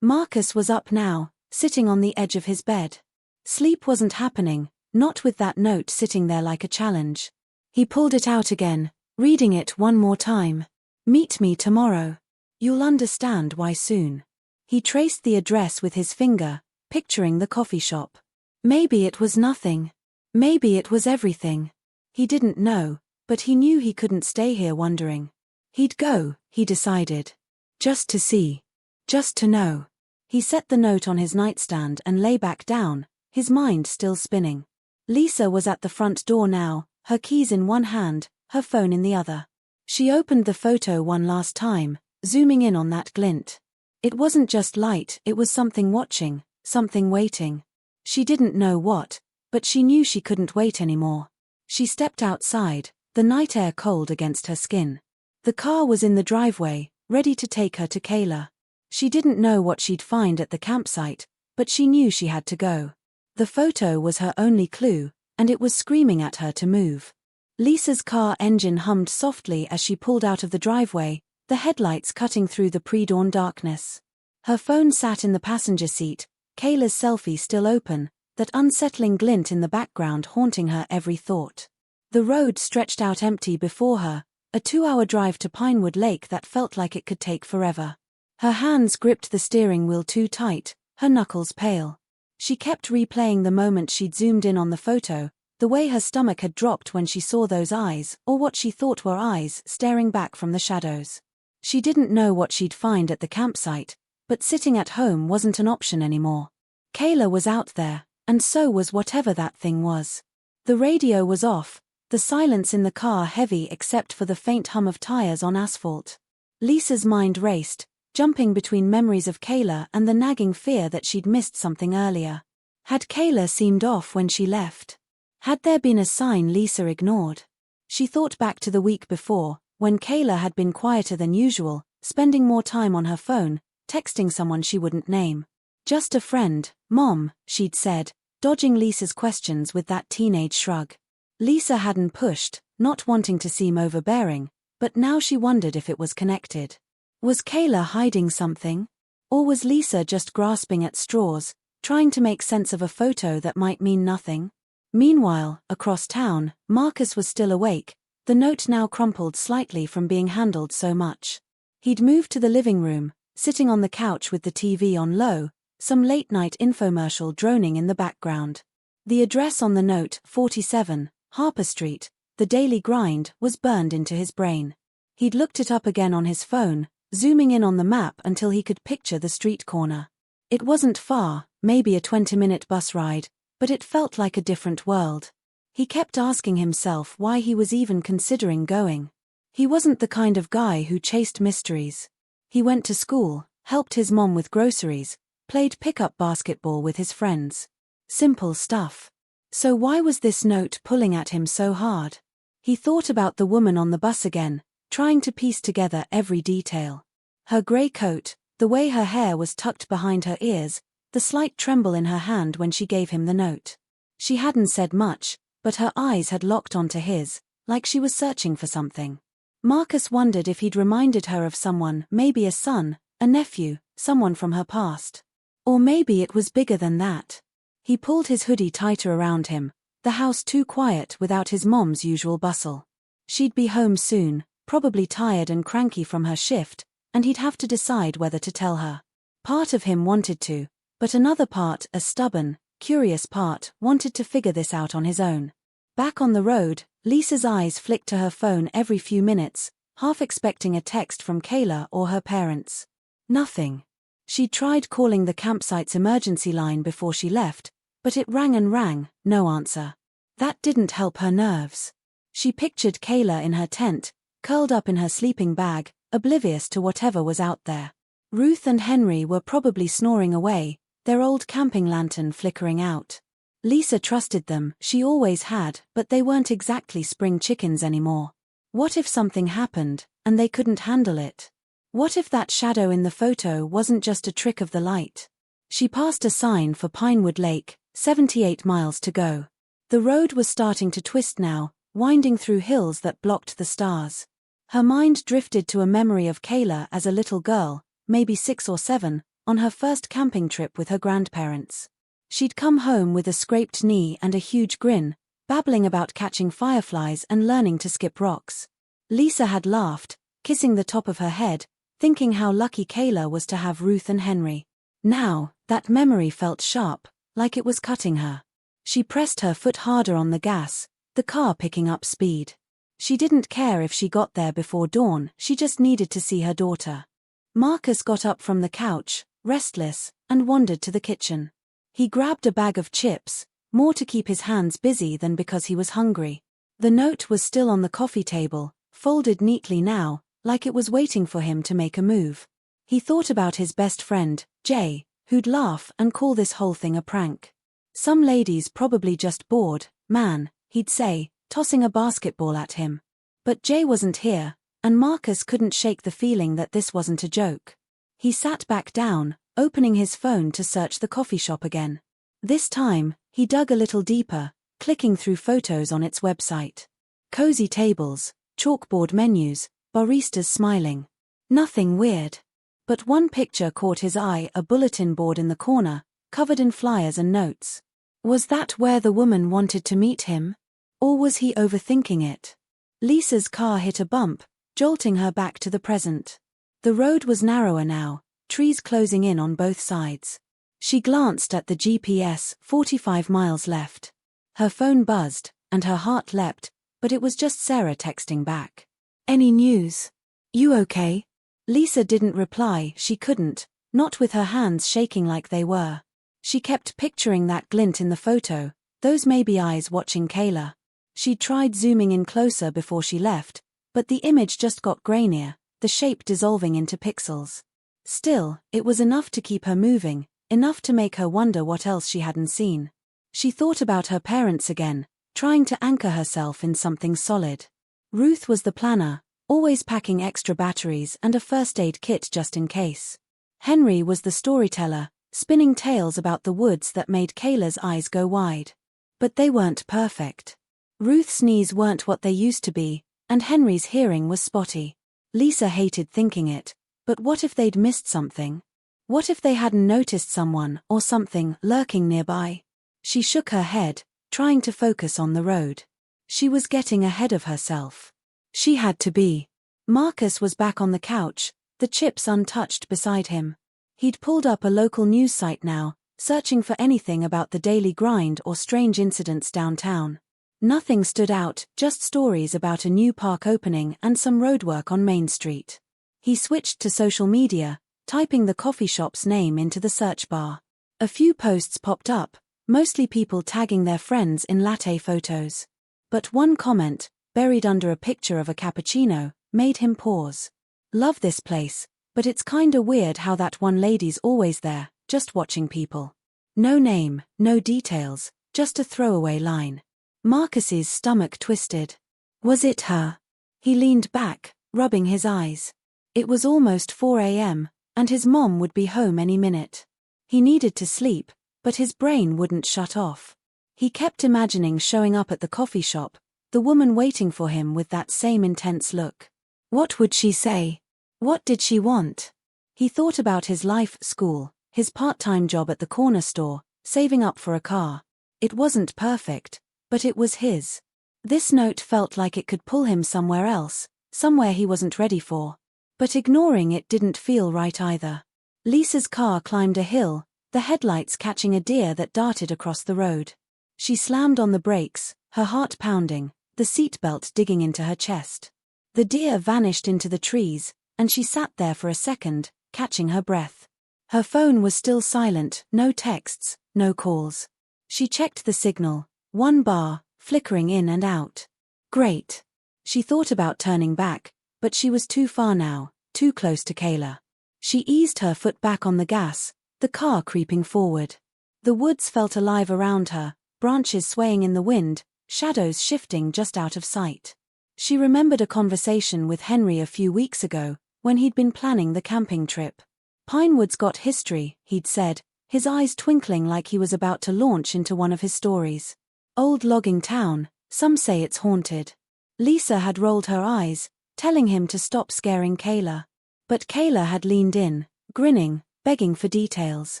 Marcus was up now, sitting on the edge of his bed. Sleep wasn't happening, not with that note sitting there like a challenge. He pulled it out again, reading it one more time. "Meet me tomorrow. You'll understand why soon." He traced the address with his finger, picturing the coffee shop. Maybe it was nothing. Maybe it was everything. He didn't know, but he knew he couldn't stay here wondering. He'd go, he decided. Just to see. Just to know. He set the note on his nightstand and lay back down, his mind still spinning. Lisa was at the front door now, her keys in one hand, her phone in the other. She opened the photo one last time, zooming in on that glint. It wasn't just light, it was something watching, something waiting. She didn't know what, but she knew she couldn't wait anymore. She stepped outside, the night air cold against her skin. The car was in the driveway, ready to take her to Kayla. She didn't know what she'd find at the campsite, but she knew she had to go. The photo was her only clue, and it was screaming at her to move. Lisa's car engine hummed softly as she pulled out of the driveway, the headlights cutting through the pre-dawn darkness. Her phone sat in the passenger seat, Kayla's selfie still open, that unsettling glint in the background haunting her every thought. The road stretched out empty before her, a 2-hour drive to Pinewood Lake that felt like it could take forever. Her hands gripped the steering wheel too tight, her knuckles pale. She kept replaying the moment she'd zoomed in on the photo, the way her stomach had dropped when she saw those eyes, or what she thought were eyes, staring back from the shadows. She didn't know what she'd find at the campsite, but sitting at home wasn't an option anymore. Kayla was out there, and so was whatever that thing was. The radio was off, the silence in the car heavy except for the faint hum of tires on asphalt. Lisa's mind raced, jumping between memories of Kayla and the nagging fear that she'd missed something earlier. Had Kayla seemed off when she left? Had there been a sign Lisa ignored? She thought back to the week before, when Kayla had been quieter than usual, spending more time on her phone, texting someone she wouldn't name. "Just a friend, Mom," she'd said, dodging Lisa's questions with that teenage shrug. Lisa hadn't pushed, not wanting to seem overbearing, but now she wondered if it was connected. Was Kayla hiding something? Or was Lisa just grasping at straws, trying to make sense of a photo that might mean nothing? Meanwhile, across town, Marcus was still awake, the note now crumpled slightly from being handled so much. He'd moved to the living room, sitting on the couch with the TV on low, some late-night infomercial droning in the background. The address on the note, 47, Harper Street, the daily grind, was burned into his brain. He'd looked it up again on his phone, zooming in on the map until he could picture the street corner. It wasn't far, maybe a 20-minute bus ride, but it felt like a different world. He kept asking himself why he was even considering going. He wasn't the kind of guy who chased mysteries. He went to school, helped his mom with groceries, played pickup basketball with his friends. Simple stuff. So why was this note pulling at him so hard? He thought about the woman on the bus again, trying to piece together every detail. Her grey coat, the way her hair was tucked behind her ears, the slight tremble in her hand when she gave him the note. She hadn't said much, but her eyes had locked onto his, like she was searching for something. Marcus wondered if he'd reminded her of someone, maybe a son, a nephew, someone from her past. Or maybe it was bigger than that. He pulled his hoodie tighter around him, the house too quiet without his mom's usual bustle. She'd be home soon, probably tired and cranky from her shift, and he'd have to decide whether to tell her. Part of him wanted to, but another part, a stubborn, curious part, wanted to figure this out on his own. Back on the road, Lisa's eyes flicked to her phone every few minutes, half expecting a text from Kayla or her parents. Nothing. She'd tried calling the campsite's emergency line before she left, but it rang and rang, no answer. That didn't help her nerves. She pictured Kayla in her tent, curled up in her sleeping bag, oblivious to whatever was out there. Ruth and Henry were probably snoring away, their old camping lantern flickering out. Lisa trusted them, she always had, but they weren't exactly spring chickens anymore. What if something happened, and they couldn't handle it? What if that shadow in the photo wasn't just a trick of the light? She passed a sign for Pinewood Lake, 78 miles to go. The road was starting to twist now, winding through hills that blocked the stars. Her mind drifted to a memory of Kayla as a little girl, maybe 6 or 7, on her first camping trip with her grandparents. She'd come home with a scraped knee and a huge grin, babbling about catching fireflies and learning to skip rocks. Lisa had laughed, kissing the top of her head, thinking how lucky Kayla was to have Ruth and Henry. Now, that memory felt sharp, like it was cutting her. She pressed her foot harder on the gas, the car picking up speed. She didn't care if she got there before dawn, she just needed to see her daughter. Marcus got up from the couch, restless, and wandered to the kitchen. He grabbed a bag of chips, more to keep his hands busy than because he was hungry. The note was still on the coffee table, folded neatly now, like it was waiting for him to make a move. He thought about his best friend, Jay, who'd laugh and call this whole thing a prank. Some ladies probably just bored, man, he'd say, tossing a basketball at him. But Jay wasn't here, and Marcus couldn't shake the feeling that this wasn't a joke. He sat back down, opening his phone to search the coffee shop again. This time, he dug a little deeper, clicking through photos on its website. Cozy tables, chalkboard menus, baristas smiling. Nothing weird. But one picture caught his eye, a bulletin board in the corner, covered in flyers and notes. Was that where the woman wanted to meet him? Or was he overthinking it? Lisa's car hit a bump, jolting her back to the present. The road was narrower now, trees closing in on both sides. She glanced at the GPS, 45 miles left. Her phone buzzed, and her heart leapt, but it was just Sarah texting back. Any news? You okay? Lisa didn't reply, she couldn't, not with her hands shaking like they were. She kept picturing that glint in the photo, those maybe eyes watching Kayla. She'd tried zooming in closer before she left, but the image just got grainier, the shape dissolving into pixels. Still, it was enough to keep her moving, enough to make her wonder what else she hadn't seen. She thought about her parents again, trying to anchor herself in something solid. Ruth was the planner, always packing extra batteries and a first aid kit just in case. Henry was the storyteller, spinning tales about the woods that made Kayla's eyes go wide. But they weren't perfect. Ruth's knees weren't what they used to be, and Henry's hearing was spotty. Lisa hated thinking it, but what if they'd missed something? What if they hadn't noticed someone or something lurking nearby? She shook her head, trying to focus on the road. She was getting ahead of herself. She had to be. Marcus was back on the couch, the chips untouched beside him. He'd pulled up a local news site now, searching for anything about the daily grind or strange incidents downtown. Nothing stood out, just stories about a new park opening and some roadwork on Main Street. He switched to social media, typing the coffee shop's name into the search bar. A few posts popped up, mostly people tagging their friends in latte photos. But one comment, buried under a picture of a cappuccino, made him pause. Love this place, but it's kinda weird how that one lady's always there, just watching people. No name, no details, just a throwaway line. Marcus's stomach twisted. Was it her? He leaned back, rubbing his eyes. It was almost 4 a.m., and his mom would be home any minute. He needed to sleep, but his brain wouldn't shut off. He kept imagining showing up at the coffee shop, the woman waiting for him with that same intense look. What would she say? What did she want? He thought about his life, school, his part-time job at the corner store, saving up for a car. It wasn't perfect, but it was his. This note felt like it could pull him somewhere else, somewhere he wasn't ready for. But ignoring it didn't feel right either. Lisa's car climbed a hill, the headlights catching a deer that darted across the road. She slammed on the brakes, her heart pounding, the seatbelt digging into her chest. The deer vanished into the trees, and she sat there for a second, catching her breath. Her phone was still silent, no texts, no calls. She checked the signal, one bar, flickering in and out. Great. She thought about turning back, but she was too far now, too close to Kayla. She eased her foot back on the gas, the car creeping forward. The woods felt alive around her, branches swaying in the wind, shadows shifting just out of sight. She remembered a conversation with Henry a few weeks ago, when he'd been planning the camping trip. Pinewood's got history, he'd said, his eyes twinkling like he was about to launch into one of his stories. Old logging town, some say it's haunted. Lisa had rolled her eyes, telling him to stop scaring Kayla. But Kayla had leaned in, grinning, begging for details.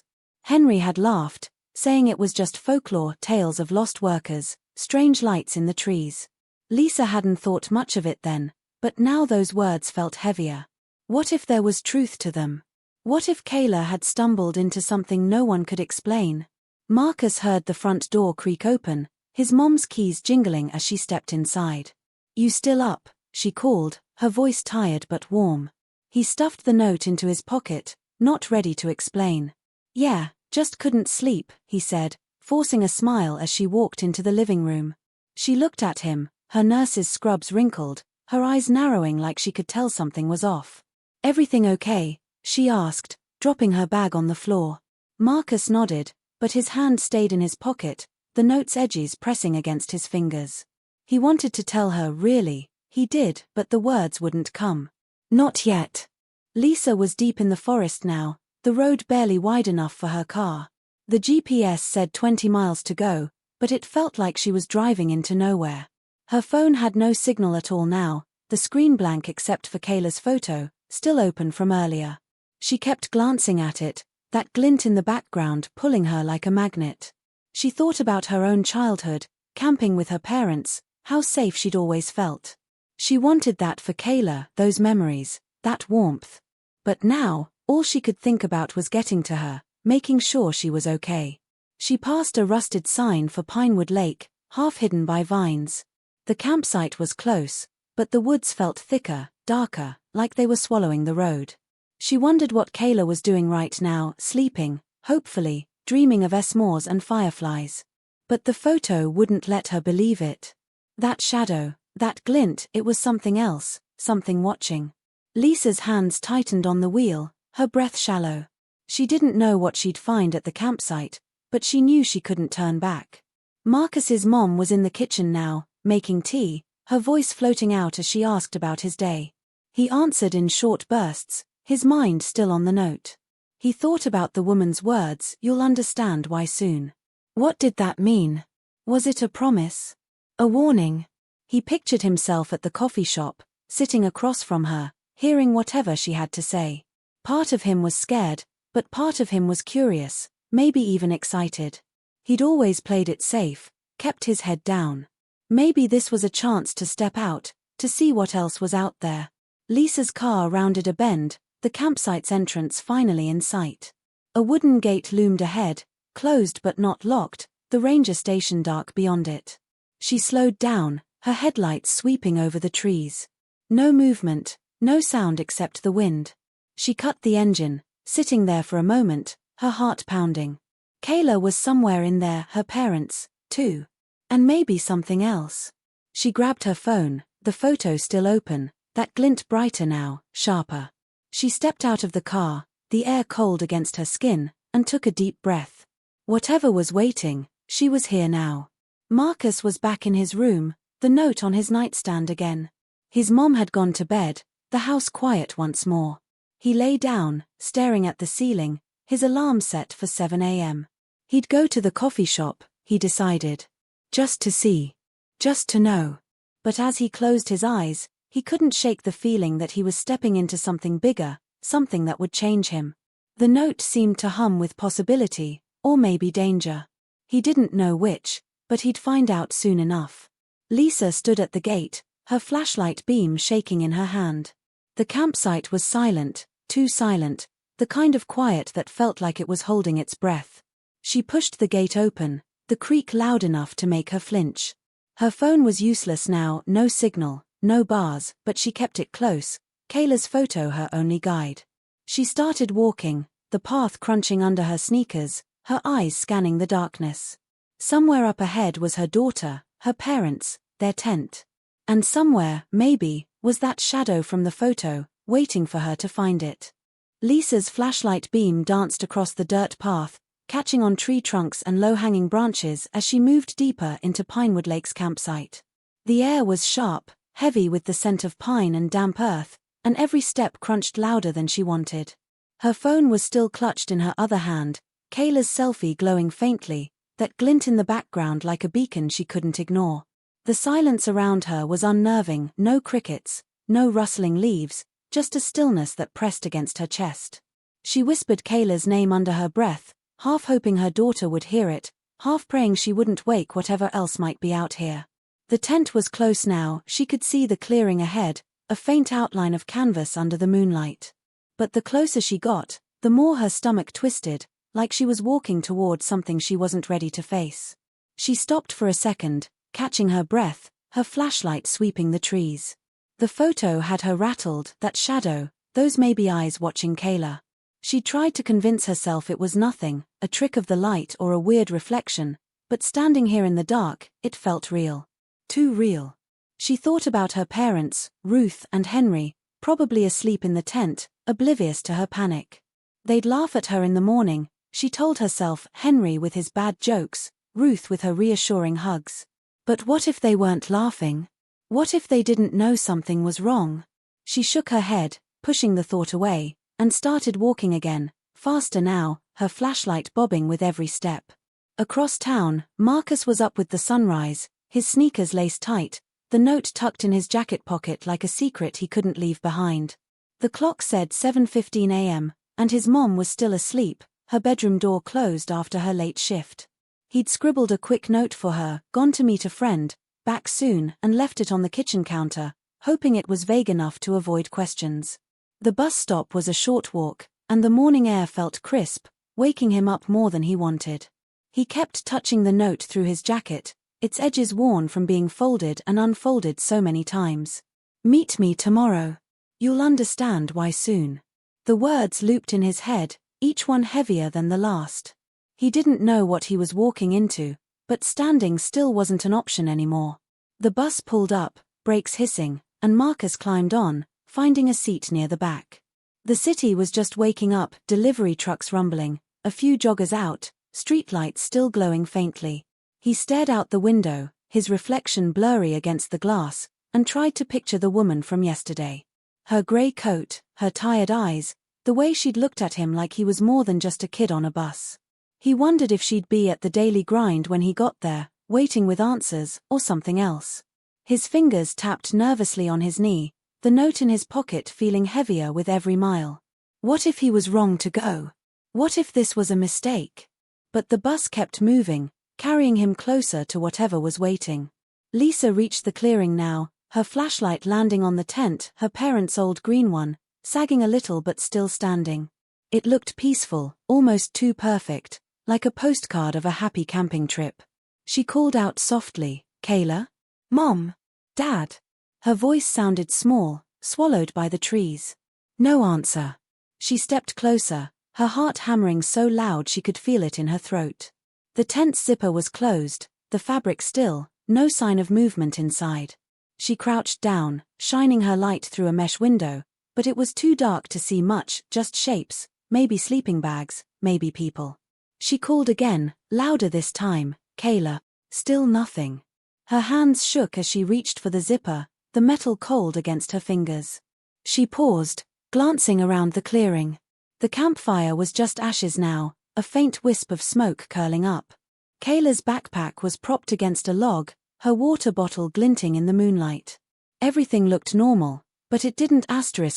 Henry had laughed, saying it was just folklore tales of lost workers, strange lights in the trees. Lisa hadn't thought much of it then, but now those words felt heavier. What if there was truth to them? What if Kayla had stumbled into something no one could explain? Marcus heard the front door creak open, his mom's keys jingling as she stepped inside. "You still up?" she called, her voice tired but warm. He stuffed the note into his pocket, not ready to explain. "Yeah, just couldn't sleep," he said, forcing a smile as she walked into the living room. She looked at him, her nurse's scrubs wrinkled, her eyes narrowing like she could tell something was off. "Everything okay?" she asked, dropping her bag on the floor. Marcus nodded, but his hand stayed in his pocket, the note's edges pressing against his fingers. He wanted to tell her, really, he did, but the words wouldn't come. Not yet. Lisa was deep in the forest now, the road barely wide enough for her car. The GPS said 20 miles to go, but it felt like she was driving into nowhere. Her phone had no signal at all now, the screen blank except for Kayla's photo, still open from earlier. She kept glancing at it, that glint in the background pulling her like a magnet. She thought about her own childhood, camping with her parents, how safe she'd always felt. She wanted that for Kayla, those memories, that warmth. But now, all she could think about was getting to her, making sure she was okay. She passed a rusted sign for Pinewood Lake, half hidden by vines. The campsite was close, but the woods felt thicker, darker, like they were swallowing the road. She wondered what Kayla was doing right now, sleeping, hopefully, dreaming of s'mores and fireflies. But the photo wouldn't let her believe it. That shadow, that glint, it was something else, something watching. Lisa's hands tightened on the wheel, her breath shallow. She didn't know what she'd find at the campsite, but she knew she couldn't turn back. Marcus's mom was in the kitchen now, making tea, her voice floating out as she asked about his day. He answered in short bursts, his mind still on the note. He thought about the woman's words, "You'll understand why soon." What did that mean? Was it a promise? A warning? He pictured himself at the coffee shop, sitting across from her, hearing whatever she had to say. Part of him was scared, but part of him was curious, maybe even excited. He'd always played it safe, kept his head down. Maybe this was a chance to step out, to see what else was out there. Lisa's car rounded a bend, the campsite's entrance finally in sight. A wooden gate loomed ahead, closed but not locked, the ranger station dark beyond it. She slowed down, her headlights sweeping over the trees. No movement, no sound except the wind. She cut the engine, sitting there for a moment, her heart pounding. Kayla was somewhere in there, her parents, too. And maybe something else. She grabbed her phone, the photo still open, that glint brighter now, sharper. She stepped out of the car, the air cold against her skin, and took a deep breath. Whatever was waiting, she was here now. Marcus was back in his room, the note on his nightstand again. His mom had gone to bed, the house quiet once more. He lay down, staring at the ceiling, his alarm set for 7 a.m. He'd go to the coffee shop, he decided. Just to see. Just to know. But as he closed his eyes, he couldn't shake the feeling that he was stepping into something bigger, something that would change him. The note seemed to hum with possibility, or maybe danger. He didn't know which, but he'd find out soon enough. Lisa stood at the gate, her flashlight beam shaking in her hand. The campsite was silent, too silent, the kind of quiet that felt like it was holding its breath. She pushed the gate open, the creak loud enough to make her flinch. Her phone was useless now, no signal, no bars, but she kept it close, Kayla's photo her only guide. She started walking, the path crunching under her sneakers, her eyes scanning the darkness. Somewhere up ahead was her daughter, her parents, their tent. And somewhere, maybe, was that shadow from the photo, waiting for her to find it. Lisa's flashlight beam danced across the dirt path, catching on tree trunks and low-hanging branches as she moved deeper into Pinewood Lake's campsite. The air was sharp, heavy with the scent of pine and damp earth, and every step crunched louder than she wanted. Her phone was still clutched in her other hand, Kayla's selfie glowing faintly, that glint in the background like a beacon she couldn't ignore. The silence around her was unnerving, no crickets, no rustling leaves, just a stillness that pressed against her chest. She whispered Kayla's name under her breath, half hoping her daughter would hear it, half praying she wouldn't wake whatever else might be out here. The tent was close now, she could see the clearing ahead, a faint outline of canvas under the moonlight. But the closer she got, the more her stomach twisted, like she was walking toward something she wasn't ready to face. She stopped for a second, catching her breath, her flashlight sweeping the trees. The photo had her rattled, that shadow, those maybe eyes watching Kayla. She tried to convince herself it was nothing, a trick of the light or a weird reflection, but standing here in the dark, it felt real. Too real. She thought about her parents, Ruth and Henry, probably asleep in the tent, oblivious to her panic. They'd laugh at her in the morning, she told herself, Henry with his bad jokes, Ruth with her reassuring hugs. But what if they weren't laughing? What if they didn't know something was wrong? She shook her head, pushing the thought away, and started walking again, faster now, her flashlight bobbing with every step. Across town, Marcus was up with the sunrise, his sneakers laced tight, the note tucked in his jacket pocket like a secret he couldn't leave behind. The clock said 7:15 a.m., and his mom was still asleep, her bedroom door closed after her late shift. He'd scribbled a quick note for her, gone to meet a friend, back soon, and left it on the kitchen counter, hoping it was vague enough to avoid questions. The bus stop was a short walk, and the morning air felt crisp, waking him up more than he wanted. He kept touching the note through his jacket, its edges worn from being folded and unfolded so many times. Meet me tomorrow. You'll understand why soon. The words looped in his head, each one heavier than the last. He didn't know what he was walking into, but standing still wasn't an option anymore. The bus pulled up, brakes hissing, and Marcus climbed on, finding a seat near the back. The city was just waking up, delivery trucks rumbling, a few joggers out, streetlights still glowing faintly. He stared out the window, his reflection blurry against the glass, and tried to picture the woman from yesterday. Her grey coat, her tired eyes, the way she'd looked at him like he was more than just a kid on a bus. He wondered if she'd be at the daily grind when he got there, waiting with answers, or something else. His fingers tapped nervously on his knee, the note in his pocket feeling heavier with every mile. What if he was wrong to go? What if this was a mistake? But the bus kept moving, carrying him closer to whatever was waiting. Lisa reached the clearing now, her flashlight landing on the tent, her parents' old green one, sagging a little but still standing. It looked peaceful, almost too perfect, like a postcard of a happy camping trip. She called out softly, Kayla? Mom? Dad? Her voice sounded small, swallowed by the trees. No answer. She stepped closer, her heart hammering so loud she could feel it in her throat. The tent's zipper was closed, the fabric still, no sign of movement inside. She crouched down, shining her light through a mesh window, but it was too dark to see much, just shapes, maybe sleeping bags, maybe people. She called again, louder this time, Kayla. Still nothing. Her hands shook as she reached for the zipper, the metal cold against her fingers. She paused, glancing around the clearing. The campfire was just ashes now, a faint wisp of smoke curling up. Kayla's backpack was propped against a log, her water bottle glinting in the moonlight. Everything looked normal, but it didn't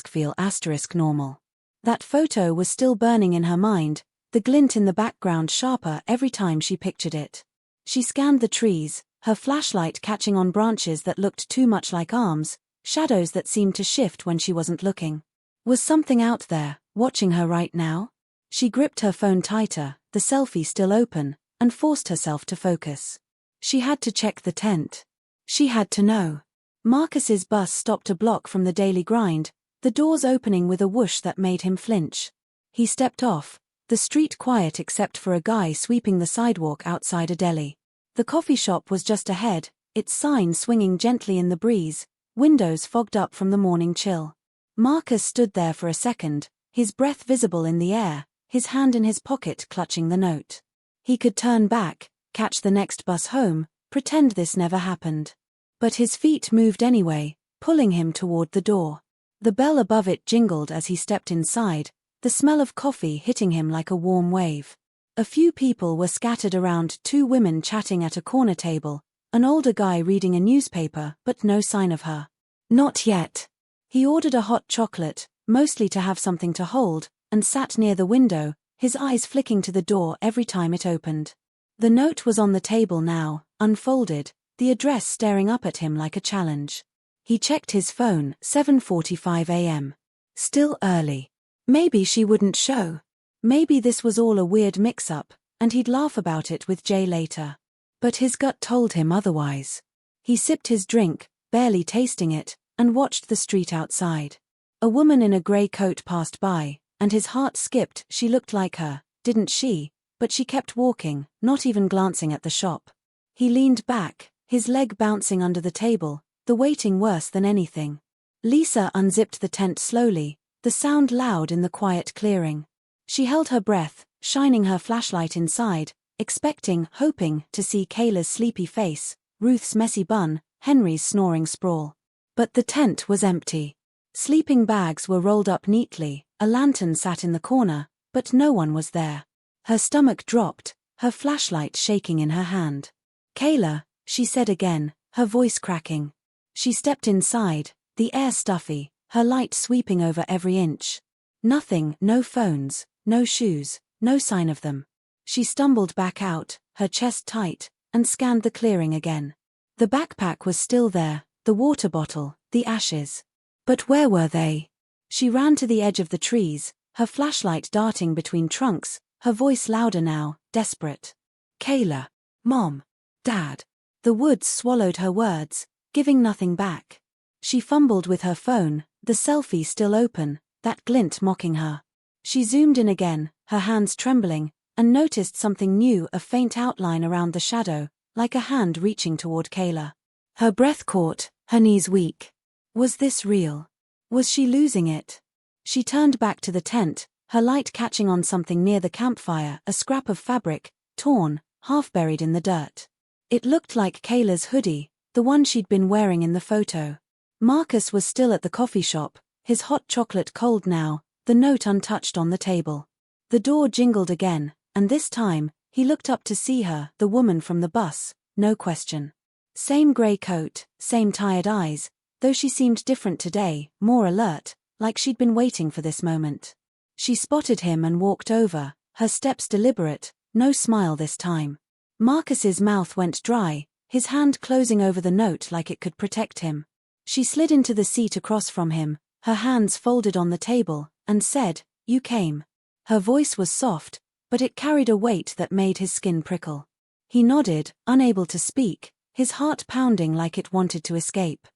feel normal. That photo was still burning in her mind, the glint in the background sharper every time she pictured it. She scanned the trees, her flashlight catching on branches that looked too much like arms, shadows that seemed to shift when she wasn't looking. Was something out there, watching her right now? She gripped her phone tighter, the selfie still open, and forced herself to focus. She had to check the tent. She had to know. Marcus's bus stopped a block from the daily grind, the doors opening with a whoosh that made him flinch. He stepped off, the street quiet except for a guy sweeping the sidewalk outside a deli. The coffee shop was just ahead, its sign swinging gently in the breeze, windows fogged up from the morning chill. Marcus stood there for a second, his breath visible in the air, his hand in his pocket clutching the note. He could turn back, catch the next bus home, pretend this never happened. But his feet moved anyway, pulling him toward the door. The bell above it jingled as he stepped inside, the smell of coffee hitting him like a warm wave. A few people were scattered around, 2 women chatting at a corner table, an older guy reading a newspaper, but no sign of her. Not yet. He ordered a hot chocolate, mostly to have something to hold, and sat near the window, his eyes flicking to the door every time it opened. The note was on the table now, unfolded, the address staring up at him like a challenge. He checked his phone, 7:45 a.m. Still early. Maybe she wouldn't show. Maybe this was all a weird mix-up, and he'd laugh about it with Jay later. But his gut told him otherwise. He sipped his drink, barely tasting it, and watched the street outside. A woman in a grey coat passed by, and his heart skipped. She looked like her, didn't she? But she kept walking, not even glancing at the shop. He leaned back, his leg bouncing under the table, the waiting worse than anything. Lisa unzipped the tent slowly, the sound loud in the quiet clearing. She held her breath, shining her flashlight inside, expecting, hoping, to see Kayla's sleepy face, Ruth's messy bun, Henry's snoring sprawl. But the tent was empty. Sleeping bags were rolled up neatly, a lantern sat in the corner, but no one was there. Her stomach dropped, her flashlight shaking in her hand. "Kayla," she said again, her voice cracking. She stepped inside, the air stuffy, her light sweeping over every inch. Nothing, no phones, no shoes, no sign of them. She stumbled back out, her chest tight, and scanned the clearing again. The backpack was still there, the water bottle, the ashes. But where were they? She ran to the edge of the trees, her flashlight darting between trunks, her voice louder now, desperate. "Kayla. Mom. Dad." The woods swallowed her words, giving nothing back. She fumbled with her phone, the selfie still open, that glint mocking her. She zoomed in again, her hands trembling, and noticed something new, a faint outline around the shadow, like a hand reaching toward Kayla. Her breath caught, her knees weak. Was this real? Was she losing it? She turned back to the tent, her light catching on something near the campfire, a scrap of fabric, torn, half buried in the dirt. It looked like Kayla's hoodie, the one she'd been wearing in the photo. Marcus was still at the coffee shop, his hot chocolate cold now, the note untouched on the table. The door jingled again, and this time, he looked up to see her, the woman from the bus, no question. Same grey coat, same tired eyes, though she seemed different today, more alert, like she'd been waiting for this moment. She spotted him and walked over, her steps deliberate, no smile this time. Marcus's mouth went dry, his hand closing over the note like it could protect him. She slid into the seat across from him, her hands folded on the table, and said, "You came." Her voice was soft, but it carried a weight that made his skin prickle. He nodded, unable to speak, his heart pounding like it wanted to escape.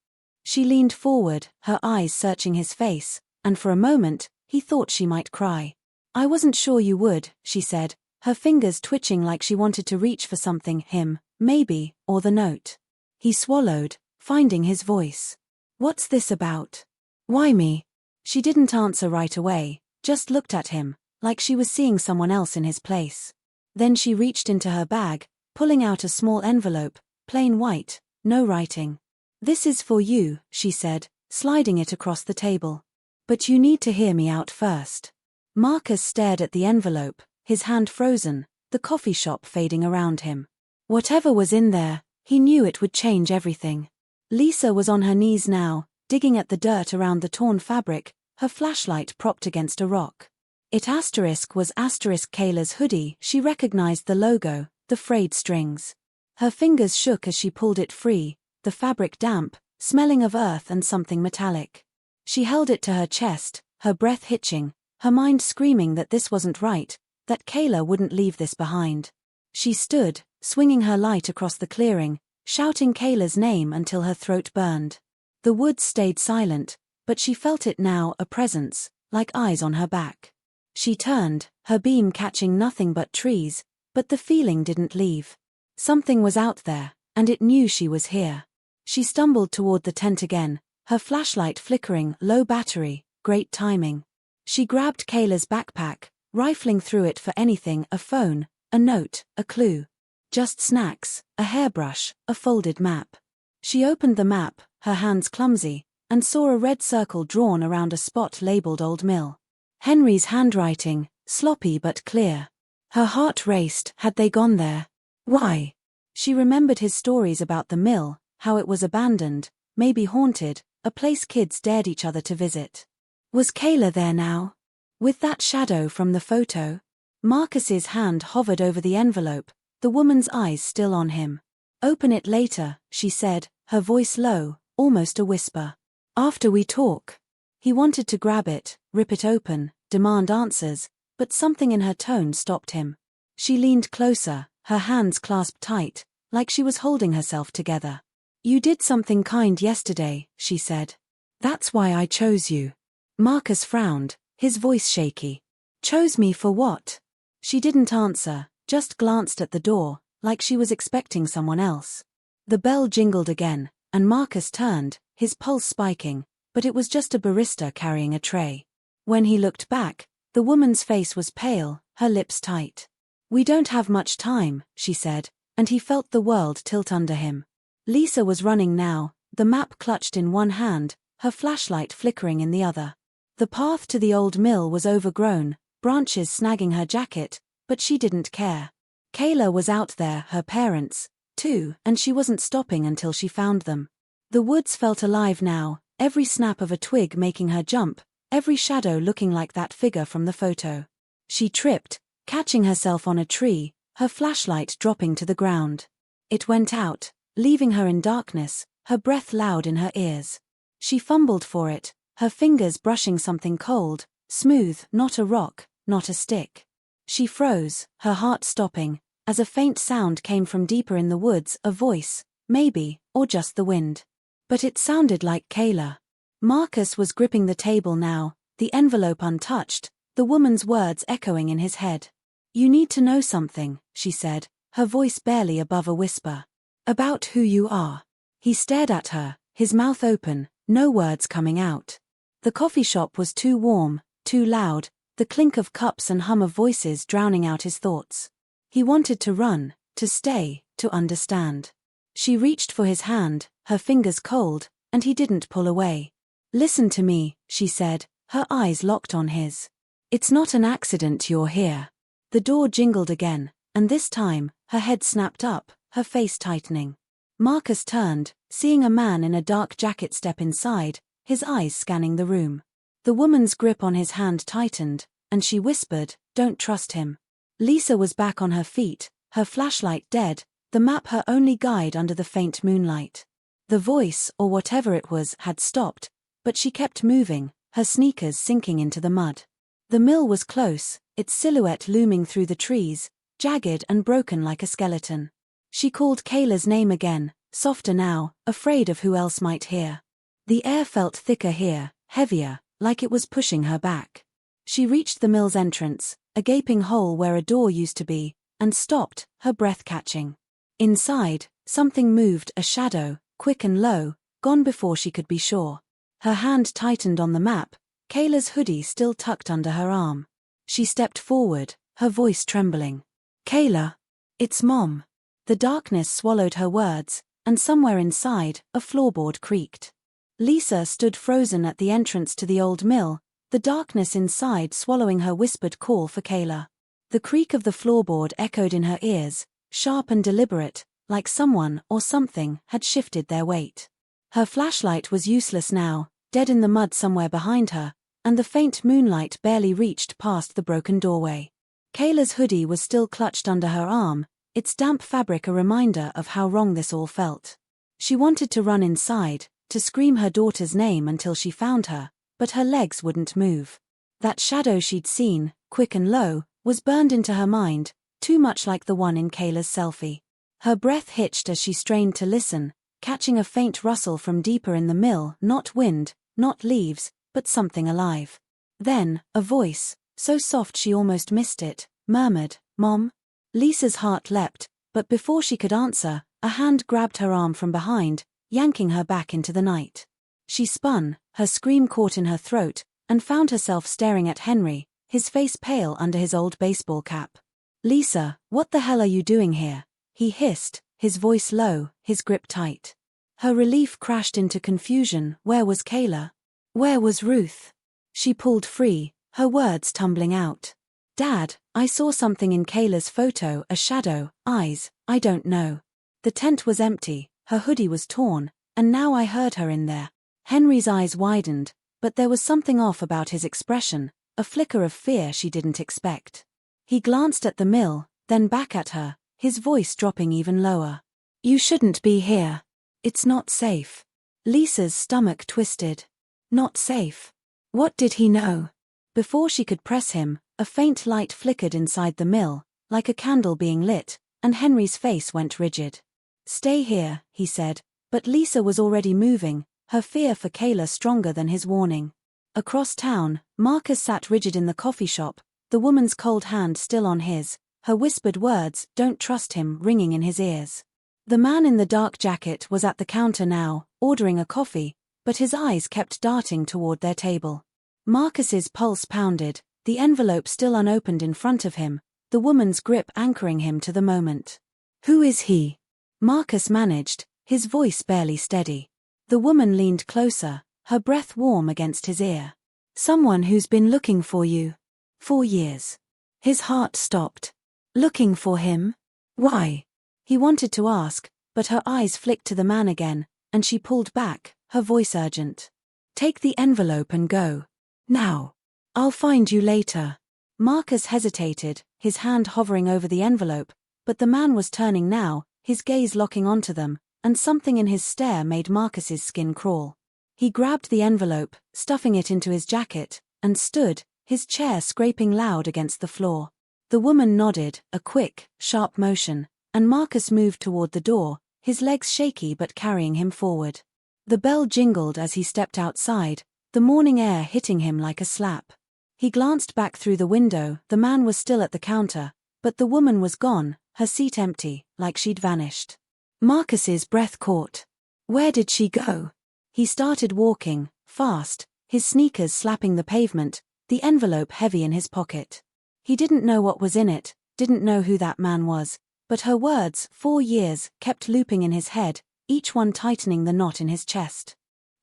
She leaned forward, her eyes searching his face, and for a moment, he thought she might cry. "I wasn't sure you would," she said, her fingers twitching like she wanted to reach for something, him, maybe, or the note. He swallowed, finding his voice. "What's this about? Why me?" She didn't answer right away, just looked at him, like she was seeing someone else in his place. Then she reached into her bag, pulling out a small envelope, plain white, no writing. "This is for you," she said, sliding it across the table. "But you need to hear me out first." Marcus stared at the envelope, his hand frozen, the coffee shop fading around him. Whatever was in there, he knew it would change everything. Lisa was on her knees now, digging at the dirt around the torn fabric, her flashlight propped against a rock. It was Kayla's hoodie. She recognized the logo, the frayed strings. Her fingers shook as she pulled it free, the fabric damp, smelling of earth and something metallic. She held it to her chest, her breath hitching, her mind screaming that this wasn't right, that Kayla wouldn't leave this behind. She stood, swinging her light across the clearing, shouting Kayla's name until her throat burned. The woods stayed silent, but she felt it now, a presence, like eyes on her back. She turned, her beam catching nothing but trees, but the feeling didn't leave. Something was out there, and it knew she was here. She stumbled toward the tent again, her flashlight flickering, low battery, great timing. She grabbed Kayla's backpack, rifling through it for anything, a phone, a note, a clue. Just snacks, a hairbrush, a folded map. She opened the map, her hands clumsy, and saw a red circle drawn around a spot labeled Old Mill. Henry's handwriting, sloppy but clear. Her heart raced. Had they gone there? Why? She remembered his stories about the mill, how it was abandoned, maybe haunted, a place kids dared each other to visit. Was Kayla there now? With that shadow from the photo? Marcus's hand hovered over the envelope, the woman's eyes still on him. Open it later, she said, her voice low, almost a whisper. After we talk. He wanted to grab it, rip it open, demand answers, but something in her tone stopped him. She leaned closer, her hands clasped tight, like she was holding herself together. You did something kind yesterday, she said. That's why I chose you. Marcus frowned, his voice shaky. Chose me for what? She didn't answer, just glanced at the door, like she was expecting someone else. The bell jingled again, and Marcus turned, his pulse spiking, but it was just a barista carrying a tray. When he looked back, the woman's face was pale, her lips tight. We don't have much time, she said, and he felt the world tilt under him. Lisa was running now, the map clutched in one hand, her flashlight flickering in the other. The path to the old mill was overgrown, branches snagging her jacket, but she didn't care. Kayla was out there, her parents, too, and she wasn't stopping until she found them. The woods felt alive now, every snap of a twig making her jump, every shadow looking like that figure from the photo. She tripped, catching herself on a tree, her flashlight dropping to the ground. It went out, leaving her in darkness, her breath loud in her ears. She fumbled for it, her fingers brushing something cold, smooth, not a rock, not a stick. She froze, her heart stopping, as a faint sound came from deeper in the woods, a voice, maybe, or just the wind. But it sounded like Kayla. Marcus was gripping the table now, the envelope untouched, the woman's words echoing in his head. You need to know something, she said, her voice barely above a whisper. About who you are. He stared at her, his mouth open, no words coming out. The coffee shop was too warm, too loud, the clink of cups and hum of voices drowning out his thoughts. He wanted to run, to stay, to understand. She reached for his hand, her fingers cold, and he didn't pull away. Listen to me, she said, her eyes locked on his. It's not an accident you're here. The door jingled again, and this time, her head snapped up, her face tightening. Marcus turned, seeing a man in a dark jacket step inside, his eyes scanning the room. The woman's grip on his hand tightened, and she whispered, "Don't trust him." Lisa was back on her feet, her flashlight dead, the map her only guide under the faint moonlight. The voice, or whatever it was, had stopped, but she kept moving, her sneakers sinking into the mud. The mill was close, its silhouette looming through the trees, jagged and broken like a skeleton. She called Kayla's name again, softer now, afraid of who else might hear. The air felt thicker here, heavier, like it was pushing her back. She reached the mill's entrance, a gaping hole where a door used to be, and stopped, her breath catching. Inside, something moved, a shadow, quick and low, gone before she could be sure. Her hand tightened on the map, Kayla's hoodie still tucked under her arm. She stepped forward, her voice trembling. Kayla. It's Mom. The darkness swallowed her words, and somewhere inside, a floorboard creaked. Lisa stood frozen at the entrance to the old mill, the darkness inside swallowing her whispered call for Kayla. The creak of the floorboard echoed in her ears, sharp and deliberate, like someone or something had shifted their weight. Her flashlight was useless now, dead in the mud somewhere behind her, and the faint moonlight barely reached past the broken doorway. Kayla's hoodie was still clutched under her arm, its damp fabric a reminder of how wrong this all felt. She wanted to run inside, to scream her daughter's name until she found her, but her legs wouldn't move. That shadow she'd seen, quick and low, was burned into her mind, too much like the one in Kayla's selfie. Her breath hitched as she strained to listen, catching a faint rustle from deeper in the mill, not wind, not leaves, but something alive. Then, a voice, so soft she almost missed it, murmured, "Mom?" Lisa's heart leapt, but before she could answer, a hand grabbed her arm from behind, yanking her back into the night. She spun, her scream caught in her throat, and found herself staring at Henry, his face pale under his old baseball cap. "Lisa, what the hell are you doing here?" he hissed, his voice low, his grip tight. Her relief crashed into confusion. Where was Kayla? Where was Ruth? She pulled free, her words tumbling out. "Dad, I saw something in Kayla's photo, a shadow, eyes, I don't know. The tent was empty, her hoodie was torn, and now I heard her in there. Henry's eyes widened, but there was something off about his expression, a flicker of fear she didn't expect. He glanced at the mill, then back at her, his voice dropping even lower. You shouldn't be here. It's not safe. Lisa's stomach twisted. Not safe. What did he know? Before she could press him, a faint light flickered inside the mill, like a candle being lit, and Henry's face went rigid. Stay here, he said, but Lisa was already moving, her fear for Kayla stronger than his warning. Across town, Marcus sat rigid in the coffee shop, the woman's cold hand still on his, her whispered words, "Don't trust him," ringing in his ears. The man in the dark jacket was at the counter now, ordering a coffee, but his eyes kept darting toward their table. Marcus's pulse pounded, the envelope still unopened in front of him, the woman's grip anchoring him to the moment. Who is he? Marcus managed, his voice barely steady. The woman leaned closer, her breath warm against his ear. Someone who's been looking for you. 4 years. His heart stopped. Looking for him? Why? He wanted to ask, but her eyes flicked to the man again, and she pulled back, her voice urgent. Take the envelope and go. Now. I'll find you later. Marcus hesitated, his hand hovering over the envelope, but the man was turning now, his gaze locking onto them, and something in his stare made Marcus's skin crawl. He grabbed the envelope, stuffing it into his jacket, and stood, his chair scraping loud against the floor. The woman nodded, a quick, sharp motion, and Marcus moved toward the door, his legs shaky but carrying him forward. The bell jingled as he stepped outside, the morning air hitting him like a slap. He glanced back through the window, the man was still at the counter, but the woman was gone, her seat empty, like she'd vanished. Marcus's breath caught. Where did she go? He started walking, fast, his sneakers slapping the pavement, the envelope heavy in his pocket. He didn't know what was in it, didn't know who that man was, but her words, 4 years, kept looping in his head, each one tightening the knot in his chest.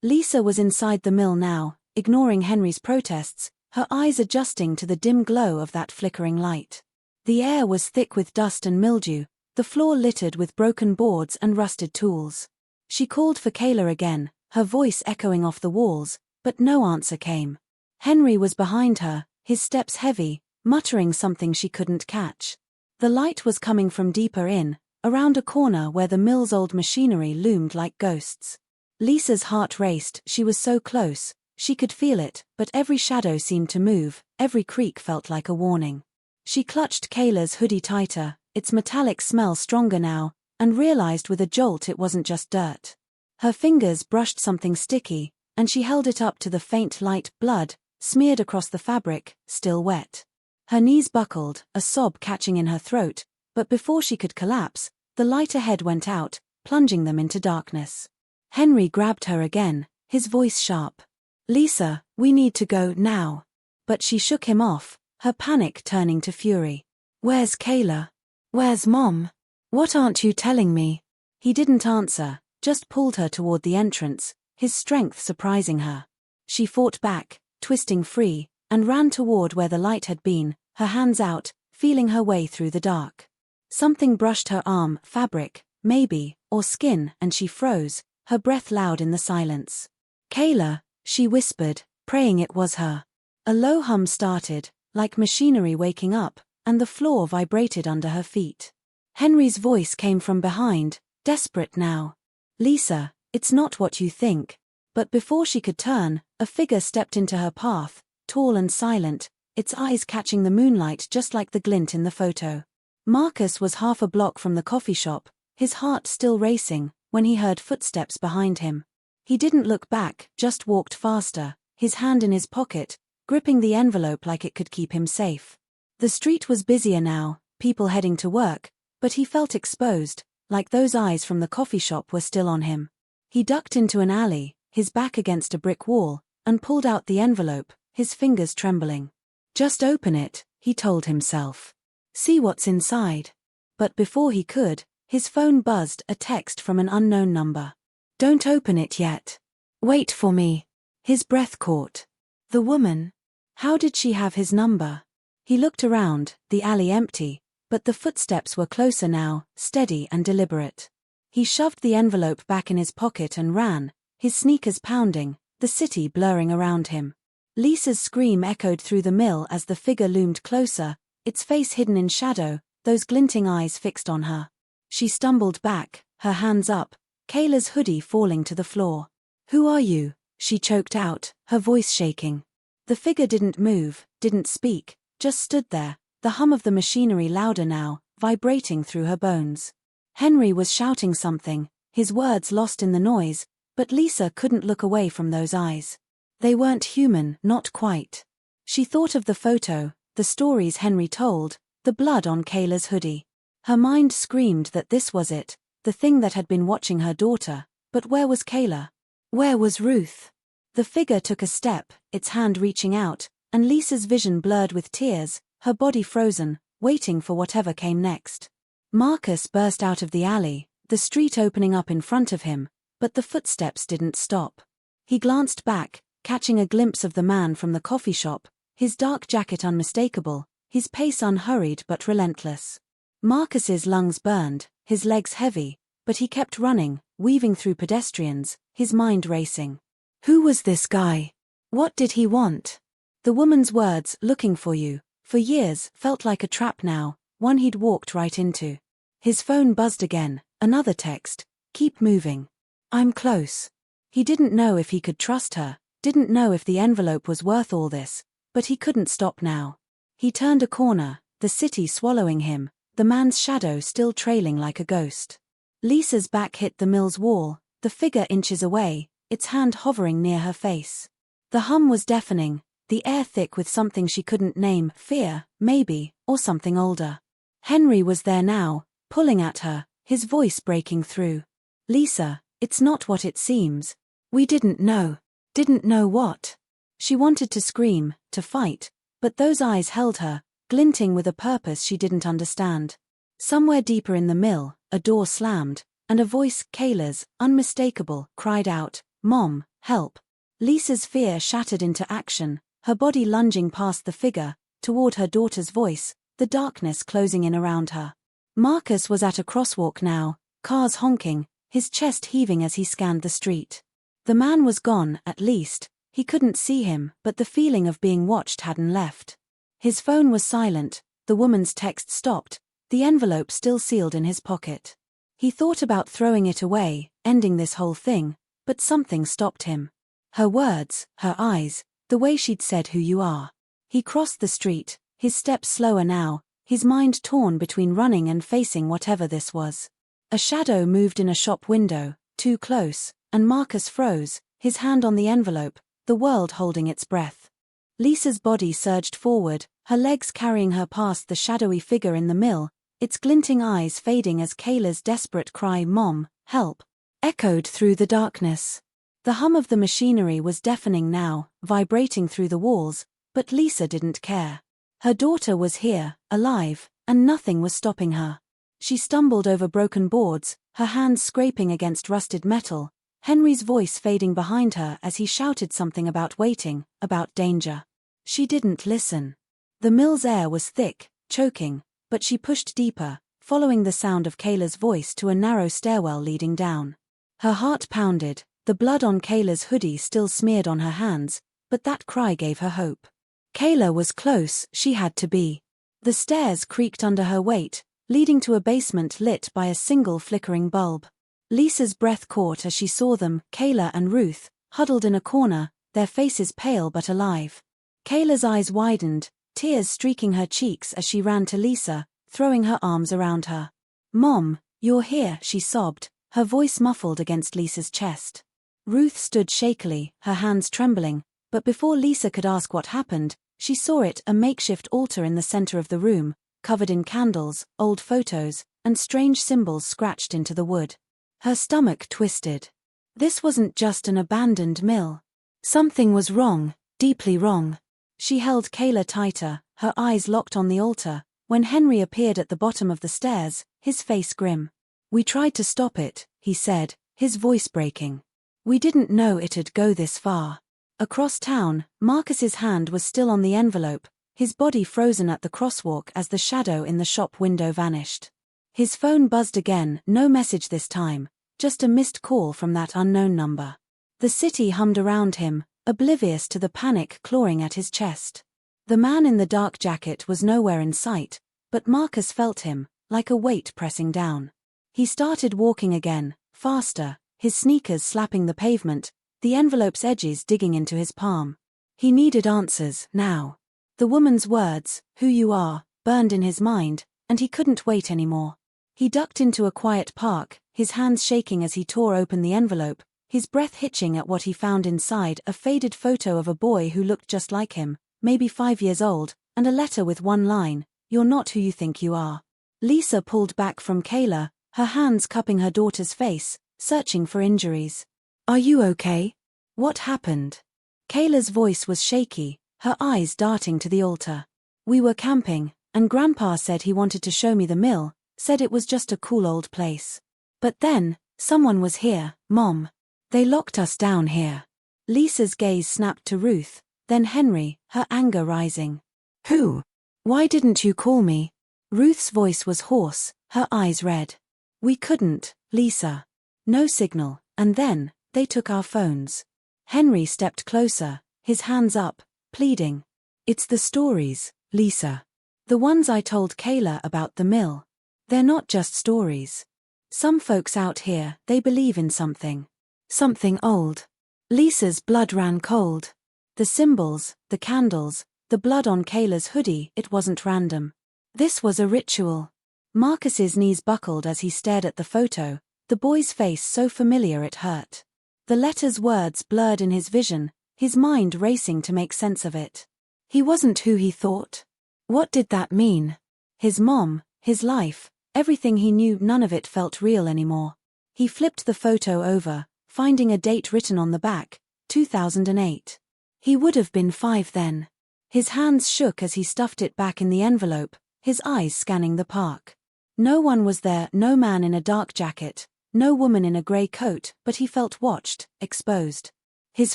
Lisa was inside the mill now, ignoring Henry's protests, her eyes adjusting to the dim glow of that flickering light. The air was thick with dust and mildew, the floor littered with broken boards and rusted tools. She called for Kayla again, her voice echoing off the walls, but no answer came. Henry was behind her, his steps heavy, muttering something she couldn't catch. The light was coming from deeper in, around a corner where the mill's old machinery loomed like ghosts. Lisa's heart raced, she was so close, she could feel it, but every shadow seemed to move, every creak felt like a warning. She clutched Kayla's hoodie tighter, its metallic smell stronger now, and realized with a jolt it wasn't just dirt. Her fingers brushed something sticky, and she held it up to the faint light, blood, smeared across the fabric, still wet. Her knees buckled, a sob catching in her throat, but before she could collapse, the light ahead went out, plunging them into darkness. Henry grabbed her again, his voice sharp. Lisa, we need to go now. But she shook him off, her panic turning to fury. Where's Kayla? Where's Mom? What aren't you telling me? He didn't answer, just pulled her toward the entrance, his strength surprising her. She fought back, twisting free, and ran toward where the light had been, her hands out, feeling her way through the dark. Something brushed her arm, fabric, maybe, or skin, and she froze, her breath loud in the silence. Kayla, she whispered, praying it was her. A low hum started, like machinery waking up, and the floor vibrated under her feet. Henry's voice came from behind, desperate now. Lisa, it's not what you think. But before she could turn, a figure stepped into her path, tall and silent, its eyes catching the moonlight just like the glint in the photo. Marcus was half a block from the coffee shop, his heart still racing, when he heard footsteps behind him. He didn't look back, just walked faster, his hand in his pocket, gripping the envelope like it could keep him safe. The street was busier now, people heading to work, but he felt exposed, like those eyes from the coffee shop were still on him. He ducked into an alley, his back against a brick wall, and pulled out the envelope, his fingers trembling. Just open it, he told himself. See what's inside. But before he could, his phone buzzed, a text from an unknown number. Don't open it yet. Wait for me. His breath caught. The woman. How did she have his number? He looked around, the alley empty, but the footsteps were closer now, steady and deliberate. He shoved the envelope back in his pocket and ran, his sneakers pounding, the city blurring around him. Lisa's scream echoed through the mill as the figure loomed closer, its face hidden in shadow, those glinting eyes fixed on her. She stumbled back, her hands up, Kayla's hoodie falling to the floor. "Who are you?" she choked out, her voice shaking. The figure didn't move, didn't speak, just stood there, the hum of the machinery louder now, vibrating through her bones. Henry was shouting something, his words lost in the noise, but Lisa couldn't look away from those eyes. They weren't human, not quite. She thought of the photo, the stories Henry told, the blood on Kayla's hoodie. Her mind screamed that this was it, the thing that had been watching her daughter, but where was Kayla? Where was Ruth? The figure took a step, its hand reaching out, and Lisa's vision blurred with tears, her body frozen, waiting for whatever came next. Marcus burst out of the alley, the street opening up in front of him, but the footsteps didn't stop. He glanced back, catching a glimpse of the man from the coffee shop, his dark jacket unmistakable, his pace unhurried but relentless. Marcus's lungs burned, his legs heavy, but he kept running, weaving through pedestrians, his mind racing. Who was this guy? What did he want? The woman's words, "looking for you," for years, felt like a trap now, one he'd walked right into. His phone buzzed again, another text, "Keep moving. I'm close." He didn't know if he could trust her, didn't know if the envelope was worth all this, but he couldn't stop now. He turned a corner, the city swallowing him, the man's shadow still trailing like a ghost. Lisa's back hit the mill's wall, the figure inches away, its hand hovering near her face. The hum was deafening, the air thick with something she couldn't name, fear, maybe, or something older. Henry was there now, pulling at her, his voice breaking through. "Lisa, it's not what it seems. We didn't know." Didn't know what? She wanted to scream, to fight, but those eyes held her, glinting with a purpose she didn't understand. Somewhere deeper in the mill, a door slammed, and a voice, Kayla's, unmistakable, cried out, "Mom, help." Lisa's fear shattered into action, her body lunging past the figure, toward her daughter's voice, the darkness closing in around her. Marcus was at a crosswalk now, cars honking, his chest heaving as he scanned the street. The man was gone, at least. He couldn't see him, but the feeling of being watched hadn't left. His phone was silent, the woman's text stopped, the envelope still sealed in his pocket. He thought about throwing it away, ending this whole thing, but something stopped him. Her words, her eyes, the way she'd said "who you are." He crossed the street, his steps slower now, his mind torn between running and facing whatever this was. A shadow moved in a shop window, too close, and Marcus froze, his hand on the envelope, the world holding its breath. Lisa's body surged forward, her legs carrying her past the shadowy figure in the mill, its glinting eyes fading as Kayla's desperate cry, "Mom, help," echoed through the darkness. The hum of the machinery was deafening now, vibrating through the walls, but Lisa didn't care. Her daughter was here, alive, and nothing was stopping her. She stumbled over broken boards, her hands scraping against rusted metal, Henry's voice fading behind her as he shouted something about waiting, about danger. She didn't listen. The mill's air was thick, choking, but she pushed deeper, following the sound of Kayla's voice to a narrow stairwell leading down. Her heart pounded, the blood on Kayla's hoodie still smeared on her hands, but that cry gave her hope. Kayla was close, she had to be. The stairs creaked under her weight, leading to a basement lit by a single flickering bulb. Lisa's breath caught as she saw them, Kayla and Ruth, huddled in a corner, their faces pale but alive. Kayla's eyes widened, tears streaking her cheeks as she ran to Lisa, throwing her arms around her. "Mom, you're here," she sobbed, her voice muffled against Lisa's chest. Ruth stood shakily, her hands trembling, but before Lisa could ask what happened, she saw it, a makeshift altar in the center of the room, covered in candles, old photos, and strange symbols scratched into the wood. Her stomach twisted. This wasn't just an abandoned mill. Something was wrong, deeply wrong. She held Kayla tighter, her eyes locked on the altar, when Henry appeared at the bottom of the stairs, his face grim. "We tried to stop it," he said, his voice breaking. "We didn't know it'd go this far." Across town, Marcus's hand was still on the envelope, his body frozen at the crosswalk as the shadow in the shop window vanished. His phone buzzed again, no message this time, just a missed call from that unknown number. The city hummed around him, oblivious to the panic clawing at his chest. The man in the dark jacket was nowhere in sight, but Marcus felt him, like a weight pressing down. He started walking again, faster, his sneakers slapping the pavement, the envelope's edges digging into his palm. He needed answers, now. The woman's words, "who you are," burned in his mind, and he couldn't wait anymore. He ducked into a quiet park, his hands shaking as he tore open the envelope, his breath hitching at what he found inside: a faded photo of a boy who looked just like him, maybe 5 years old, and a letter with one line, "You're not who you think you are." Lisa pulled back from Kayla, her hands cupping her daughter's face, searching for injuries. "Are you okay? What happened?" Kayla's voice was shaky, her eyes darting to the altar. "We were camping, and Grandpa said he wanted to show me the mill, said it was just a cool old place. But then, someone was here, Mom. They locked us down here." Lisa's gaze snapped to Ruth, then Henry, her anger rising. "Who? Why didn't you call me?" Ruth's voice was hoarse, her eyes red. "We couldn't, Lisa. No signal, and then, they took our phones." Henry stepped closer, his hands up, pleading. "It's the stories, Lisa. The ones I told Kayla about the mill. They're not just stories. Some folks out here, they believe in something. Something old." Lisa's blood ran cold. The symbols, the candles, the blood on Kayla's hoodie, it wasn't random. This was a ritual. Marcus's knees buckled as he stared at the photo, the boy's face so familiar it hurt. The letter's words blurred in his vision, his mind racing to make sense of it. He wasn't who he thought. What did that mean? His mom, his life, everything he knew, none of it felt real anymore. He flipped the photo over, finding a date written on the back, 2008. He would have been 5 then. His hands shook as he stuffed it back in the envelope, his eyes scanning the park. No one was there, no man in a dark jacket, no woman in a grey coat, but he felt watched, exposed. His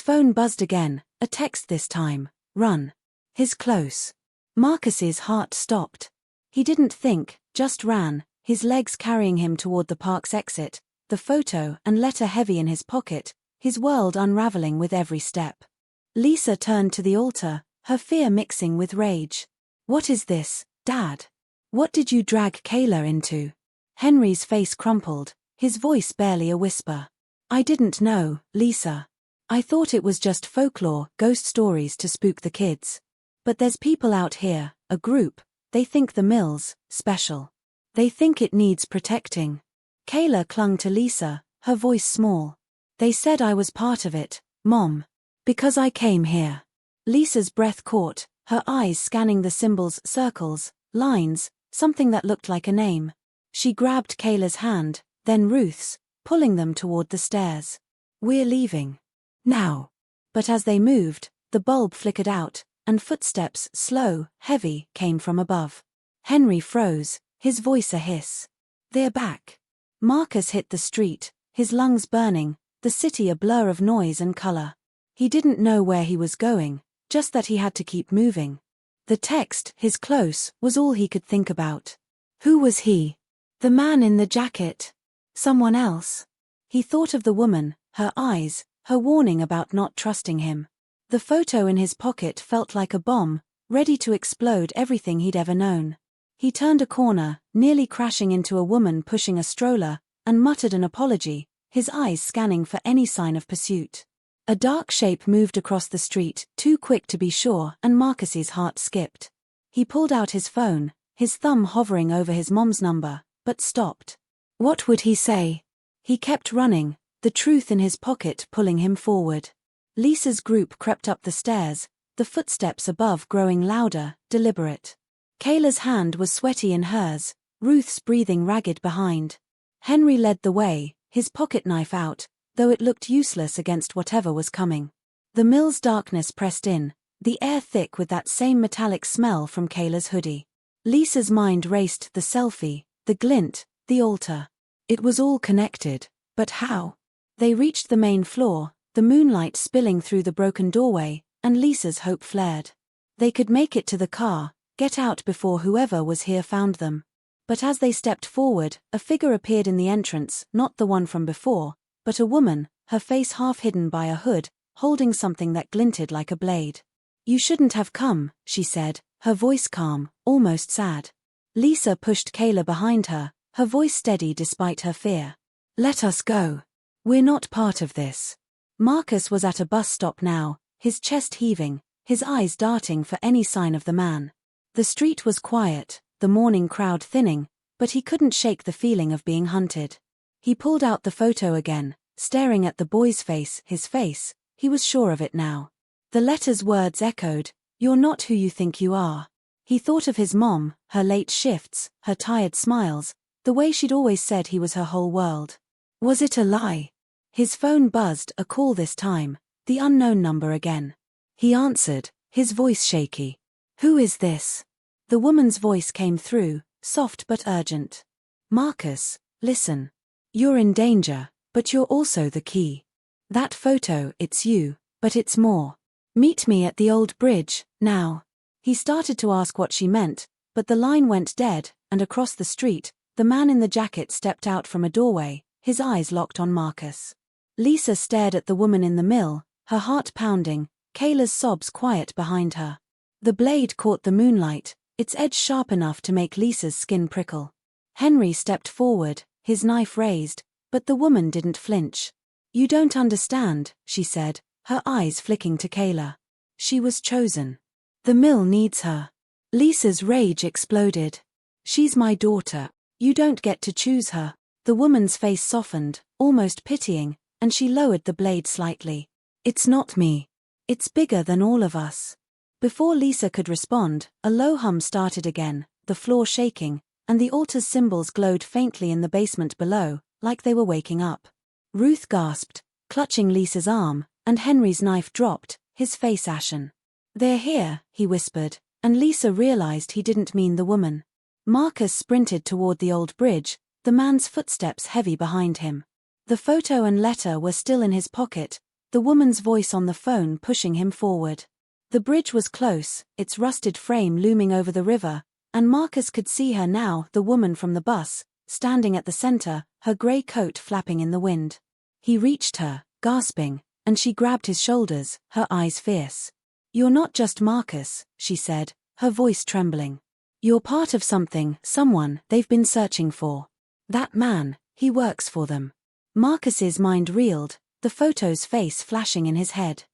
phone buzzed again, a text this time, "Run." His close. Marcus's heart stopped. He didn't think, just ran, his legs carrying him toward the park's exit, the photo and letter heavy in his pocket, his world unraveling with every step. Lisa turned to the altar, her fear mixing with rage. "What is this, Dad? What did you drag Kayla into?" Henry's face crumpled, his voice barely a whisper. "I didn't know, Lisa. I thought it was just folklore, ghost stories to spook the kids. But there's people out here, a group, they think the mill's special. They think it needs protecting." Kayla clung to Lisa, her voice small. "They said I was part of it, Mom. Because I came here." Lisa's breath caught, her eyes scanning the symbols, circles, lines, something that looked like a name. She grabbed Kayla's hand, then Ruth's, pulling them toward the stairs. "We're leaving. Now." But as they moved, the bulb flickered out, and footsteps, slow, heavy, came from above. Henry froze, his voice a hiss. "They're back." Marcus hit the street, his lungs burning, the city a blur of noise and color. He didn't know where he was going, just that he had to keep moving. The text, his close, was all he could think about. Who was he? The man in the jacket? Someone else? He thought of the woman, her eyes, her warning about not trusting him. The photo in his pocket felt like a bomb, ready to explode everything he'd ever known. He turned a corner, nearly crashing into a woman pushing a stroller, and muttered an apology, his eyes scanning for any sign of pursuit. A dark shape moved across the street, too quick to be sure, and Marcus's heart skipped. He pulled out his phone, his thumb hovering over his mom's number, but stopped. What would he say? He kept running, the truth in his pocket pulling him forward. Lisa's group crept up the stairs, the footsteps above growing louder, deliberate. Kayla's hand was sweaty in hers, Ruth's breathing ragged behind. Henry led the way, his pocket knife out, though it looked useless against whatever was coming. The mill's darkness pressed in, the air thick with that same metallic smell from Kayla's hoodie. Lisa's mind raced the selfie, the glint, the altar. It was all connected, but how? They reached the main floor, the moonlight spilling through the broken doorway, and Lisa's hope flared. They could make it to the car, get out before whoever was here found them. But as they stepped forward, a figure appeared in the entrance, not the one from before, but a woman, her face half hidden by a hood, holding something that glinted like a blade. "You shouldn't have come," she said, her voice calm, almost sad. Lisa pushed Kayla behind her, her voice steady despite her fear. "Let us go. We're not part of this." Marcus was at a bus stop now, his chest heaving, his eyes darting for any sign of the man. The street was quiet, the morning crowd thinning, but he couldn't shake the feeling of being hunted. He pulled out the photo again, staring at the boy's face, his face, he was sure of it now. The letter's words echoed, "You're not who you think you are." He thought of his mom, her late shifts, her tired smiles, the way she'd always said he was her whole world. Was it a lie? His phone buzzed, a call this time, the unknown number again. He answered, his voice shaky. "Who is this?" The woman's voice came through, soft but urgent. "Marcus, listen. You're in danger, but you're also the key. That photo, it's you, but it's more. Meet me at the old bridge, now." He started to ask what she meant, but the line went dead, and across the street, the man in the jacket stepped out from a doorway, his eyes locked on Marcus. Lisa stared at the woman in the mill, her heart pounding, Kayla's sobs quiet behind her. The blade caught the moonlight, its edge sharp enough to make Lisa's skin prickle. Henry stepped forward, his knife raised, but the woman didn't flinch. "You don't understand," she said, her eyes flicking to Kayla. "She was chosen. The mill needs her." Lisa's rage exploded. "She's my daughter. You don't get to choose her." The woman's face softened, almost pitying, and she lowered the blade slightly. "It's not me. It's bigger than all of us." Before Lisa could respond, a low hum started again, the floor shaking, and the altar's symbols glowed faintly in the basement below, like they were waking up. Ruth gasped, clutching Lisa's arm, and Henry's knife dropped, his face ashen. "They're here," he whispered, and Lisa realized he didn't mean the woman. Marcus sprinted toward the old bridge, the man's footsteps heavy behind him. The photo and letter were still in his pocket, the woman's voice on the phone pushing him forward. The bridge was close, its rusted frame looming over the river, and Marcus could see her now, the woman from the bus, standing at the center, her gray coat flapping in the wind. He reached her, gasping, and she grabbed his shoulders, her eyes fierce. "You're not just Marcus," she said, her voice trembling. "You're part of something, someone they've been searching for. That man, he works for them." Marcus's mind reeled, the photo's face flashing in his head.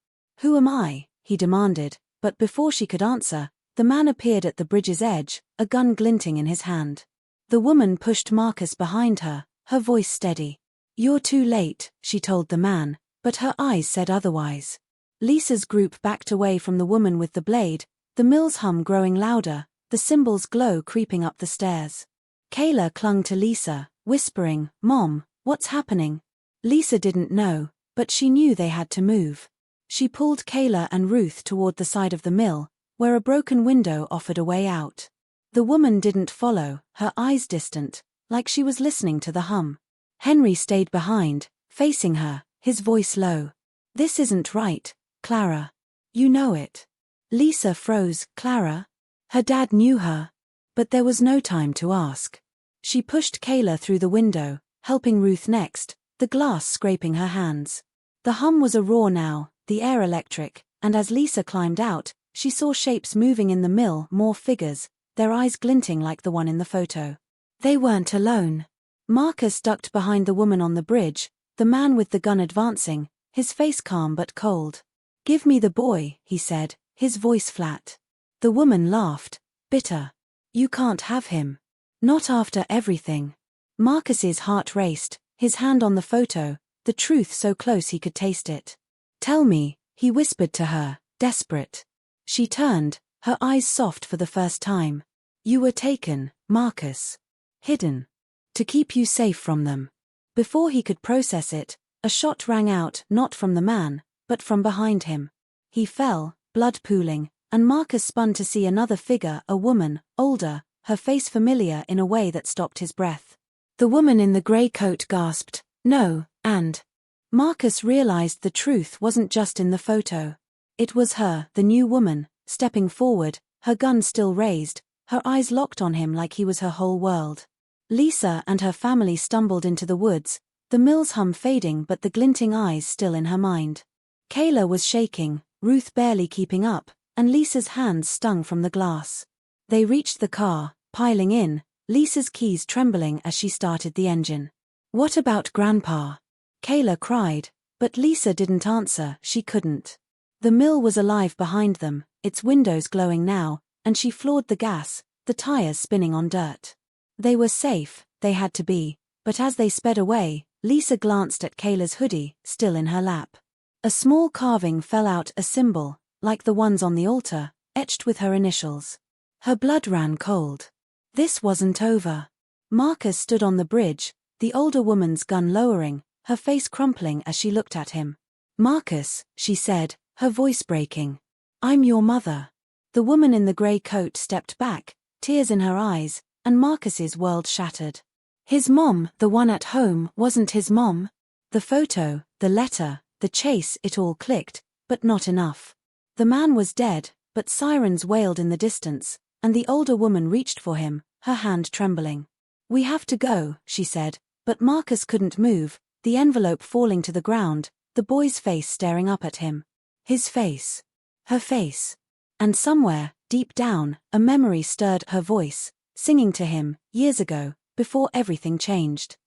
"Who am I?" he demanded, but before she could answer, the man appeared at the bridge's edge, a gun glinting in his hand. The woman pushed Marcus behind her, her voice steady. "You're too late," she told the man, but her eyes said otherwise. Lisa's group backed away from the woman with the blade, the mill's hum growing louder, the symbol's glow creeping up the stairs. Kayla clung to Lisa, whispering, "Mom, what's happening?" Lisa didn't know, but she knew they had to move. She pulled Kayla and Ruth toward the side of the mill, where a broken window offered a way out. The woman didn't follow, her eyes distant, like she was listening to the hum. Henry stayed behind, facing her, his voice low. "This isn't right, Clara. You know it." Lisa froze. Clara? Her dad knew her. But there was no time to ask. She pushed Kayla through the window, helping Ruth next, the glass scraping her hands. The hum was a roar now, the air electric, and as Lisa climbed out, she saw shapes moving in the mill, more figures, their eyes glinting like the one in the photo. They weren't alone. Marcus ducked behind the woman on the bridge, the man with the gun advancing, his face calm but cold. "Give me the boy," he said, his voice flat. The woman laughed, bitter. "You can't have him. Not after everything." Marcus's heart raced, his hand on the photo, the truth so close he could taste it. "Tell me," he whispered to her, desperate. She turned, her eyes soft for the first time. "You were taken, Marcus. Hidden. To keep you safe from them." Before he could process it, a shot rang out, not from the man, but from behind him. He fell, blood pooling, and Marcus spun to see another figure, a woman, older, her face familiar in a way that stopped his breath. The woman in the grey coat gasped, "No," and Marcus realized the truth wasn't just in the photo. It was her, the new woman, stepping forward, her gun still raised, her eyes locked on him like he was her whole world. Lisa and her family stumbled into the woods, the mill's hum fading but the glinting eyes still in her mind. Kayla was shaking, Ruth barely keeping up, and Lisa's hands stung from the glass. They reached the car, piling in, Lisa's keys trembling as she started the engine. "What about Grandpa?" Kayla cried, but Lisa didn't answer, she couldn't. The mill was alive behind them, its windows glowing now, and she floored the gas, the tires spinning on dirt. They were safe, they had to be, but as they sped away, Lisa glanced at Kayla's hoodie, still in her lap. A small carving fell out, a symbol, like the ones on the altar, etched with her initials. Her blood ran cold. This wasn't over. Marcus stood on the bridge, the older woman's gun lowering, her face crumpling as she looked at him. "Marcus," she said, her voice breaking. "I'm your mother." The woman in the grey coat stepped back, tears in her eyes, and Marcus's world shattered. His mom, the one at home, wasn't his mom. The photo, the letter, the chase, it all clicked, but not enough. The man was dead, but sirens wailed in the distance, and the older woman reached for him, her hand trembling. "We have to go," she said, but Marcus couldn't move, the envelope falling to the ground, the boy's face staring up at him. His face. Her face. And somewhere, deep down, a memory stirred her voice, singing to him, years ago, before everything changed.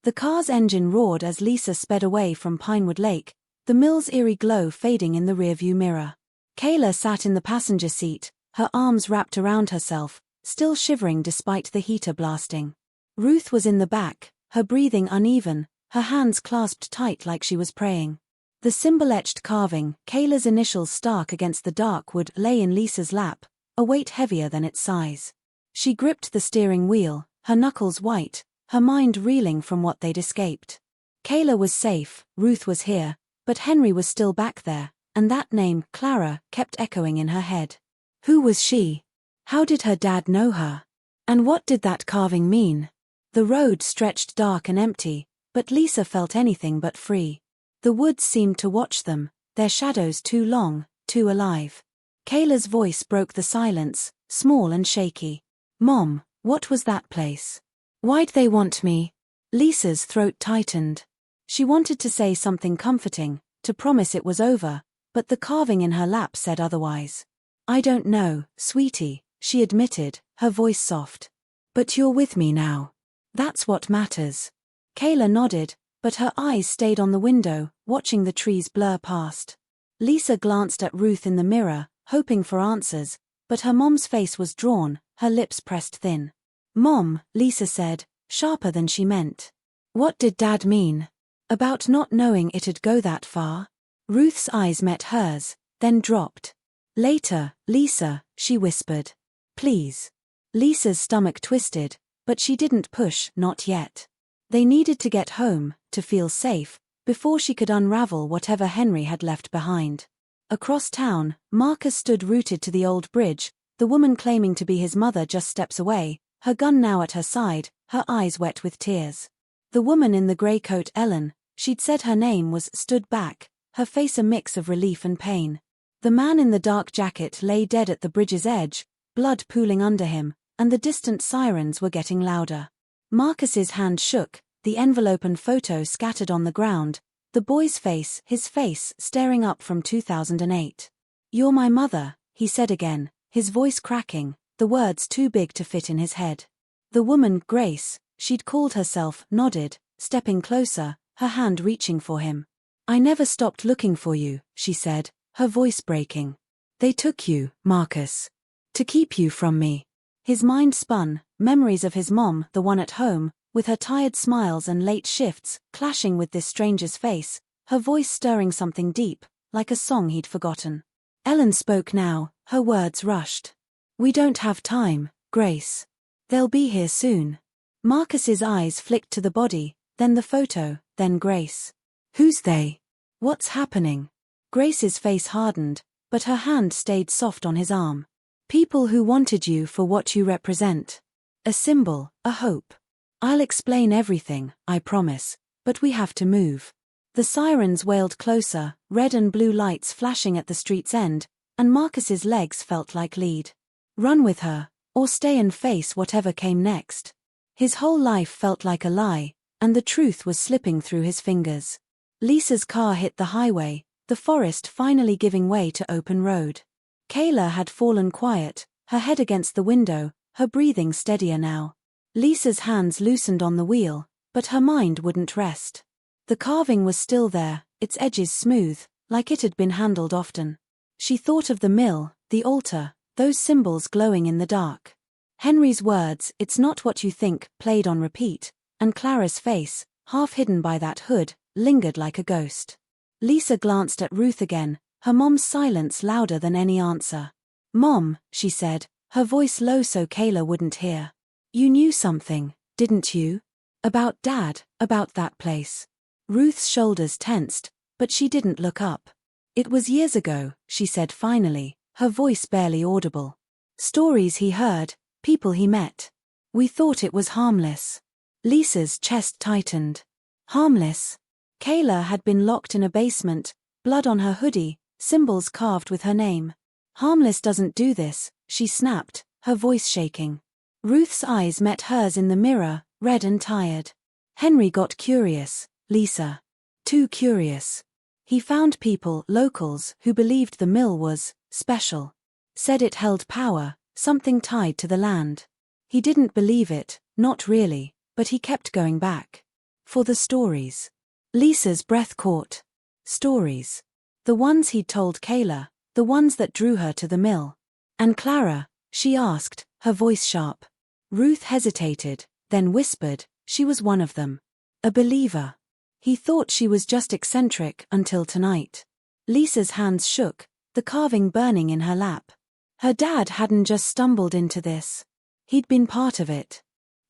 The car's engine roared as Lisa sped away from Pinewood Lake, the mill's eerie glow fading in the rearview mirror. Kayla sat in the passenger seat, her arms wrapped around herself, still shivering despite the heater blasting. Ruth was in the back, her breathing uneven, her hands clasped tight like she was praying. The symbol-etched carving, Kayla's initials stark against the dark wood, lay in Lisa's lap, a weight heavier than its size. She gripped the steering wheel, her knuckles white, her mind reeling from what they'd escaped. Kayla was safe, Ruth was here, but Henry was still back there, and that name, Clara, kept echoing in her head. Who was she? How did her dad know her? And what did that carving mean? The road stretched dark and empty, but Lisa felt anything but free. The woods seemed to watch them, their shadows too long, too alive. Kayla's voice broke the silence, small and shaky. "Mom, what was that place? Why'd they want me?" Lisa's throat tightened. She wanted to say something comforting, to promise it was over, but the carving in her lap said otherwise. "I don't know, sweetie," she admitted, her voice soft. "But you're with me now. That's what matters." Kayla nodded, but her eyes stayed on the window, watching the trees blur past. Lisa glanced at Ruth in the mirror, hoping for answers, but her mom's face was drawn, her lips pressed thin. "Mom," Lisa said, sharper than she meant. "What did Dad mean? About not knowing it'd go that far?" Ruth's eyes met hers, then dropped. "Later, Lisa," she whispered. "Please." Lisa's stomach twisted, but she didn't push, not yet. They needed to get home, to feel safe, before she could unravel whatever Henry had left behind. Across town, Marcus stood rooted to the old bridge, the woman claiming to be his mother just steps away, her gun now at her side, her eyes wet with tears. The woman in the grey coat, Ellen, she'd said her name was, stood back, her face a mix of relief and pain. The man in the dark jacket lay dead at the bridge's edge, blood pooling under him, and the distant sirens were getting louder. Marcus's hand shook, the envelope and photo scattered on the ground, the boy's face, his face, staring up from 2008. "You're my mother," he said again, his voice cracking, the words too big to fit in his head. The woman, Grace, she'd called herself, nodded, stepping closer, her hand reaching for him. "I never stopped looking for you," she said, her voice breaking. "They took you, Marcus. To keep you from me." His mind spun, memories of his mom, the one at home, with her tired smiles and late shifts, clashing with this stranger's face, her voice stirring something deep, like a song he'd forgotten. Ellen spoke now, her words rushed. "We don't have time, Grace. They'll be here soon." Marcus's eyes flicked to the body, then the photo, then Grace. "Who's they? What's happening?" Grace's face hardened, but her hand stayed soft on his arm. "People who wanted you for what you represent. A symbol, a hope. I'll explain everything, I promise, but we have to move." The sirens wailed closer, red and blue lights flashing at the street's end, and Marcus's legs felt like lead. Run with her, or stay and face whatever came next. His whole life felt like a lie, and the truth was slipping through his fingers. Lisa's car hit the highway, the forest finally giving way to open road. Kayla had fallen quiet, her head against the window, her breathing steadier now. Lisa's hands loosened on the wheel, but her mind wouldn't rest. The carving was still there, its edges smooth, like it had been handled often. She thought of the mill, the altar, those symbols glowing in the dark. Henry's words, "It's not what you think," played on repeat, and Clara's face, half hidden by that hood, lingered like a ghost. Lisa glanced at Ruth again, her mom's silence louder than any answer. "Mom," she said, her voice low so Kayla wouldn't hear. "You knew something, didn't you? About Dad, about that place." Ruth's shoulders tensed, but she didn't look up. "It was years ago," she said finally, her voice barely audible. "Stories he heard, people he met. We thought it was harmless." Lisa's chest tightened. Harmless? Kayla had been locked in a basement, blood on her hoodie, symbols carved with her name. "Harmless doesn't do this," she snapped, her voice shaking. Ruth's eyes met hers in the mirror, red and tired. Henry got curious, Lisa. Too curious. He found people, locals, who believed the mill was special. Said it held power, something tied to the land. He didn't believe it, not really, but he kept going back. For the stories. Lisa's breath caught. Stories. The ones he'd told Kayla, the ones that drew her to the mill. "And Clara?" she asked, her voice sharp. Ruth hesitated, then whispered, "She was one of them. A believer." He thought she was just eccentric until tonight. Lisa's hands shook, the carving burning in her lap. Her dad hadn't just stumbled into this. He'd been part of it.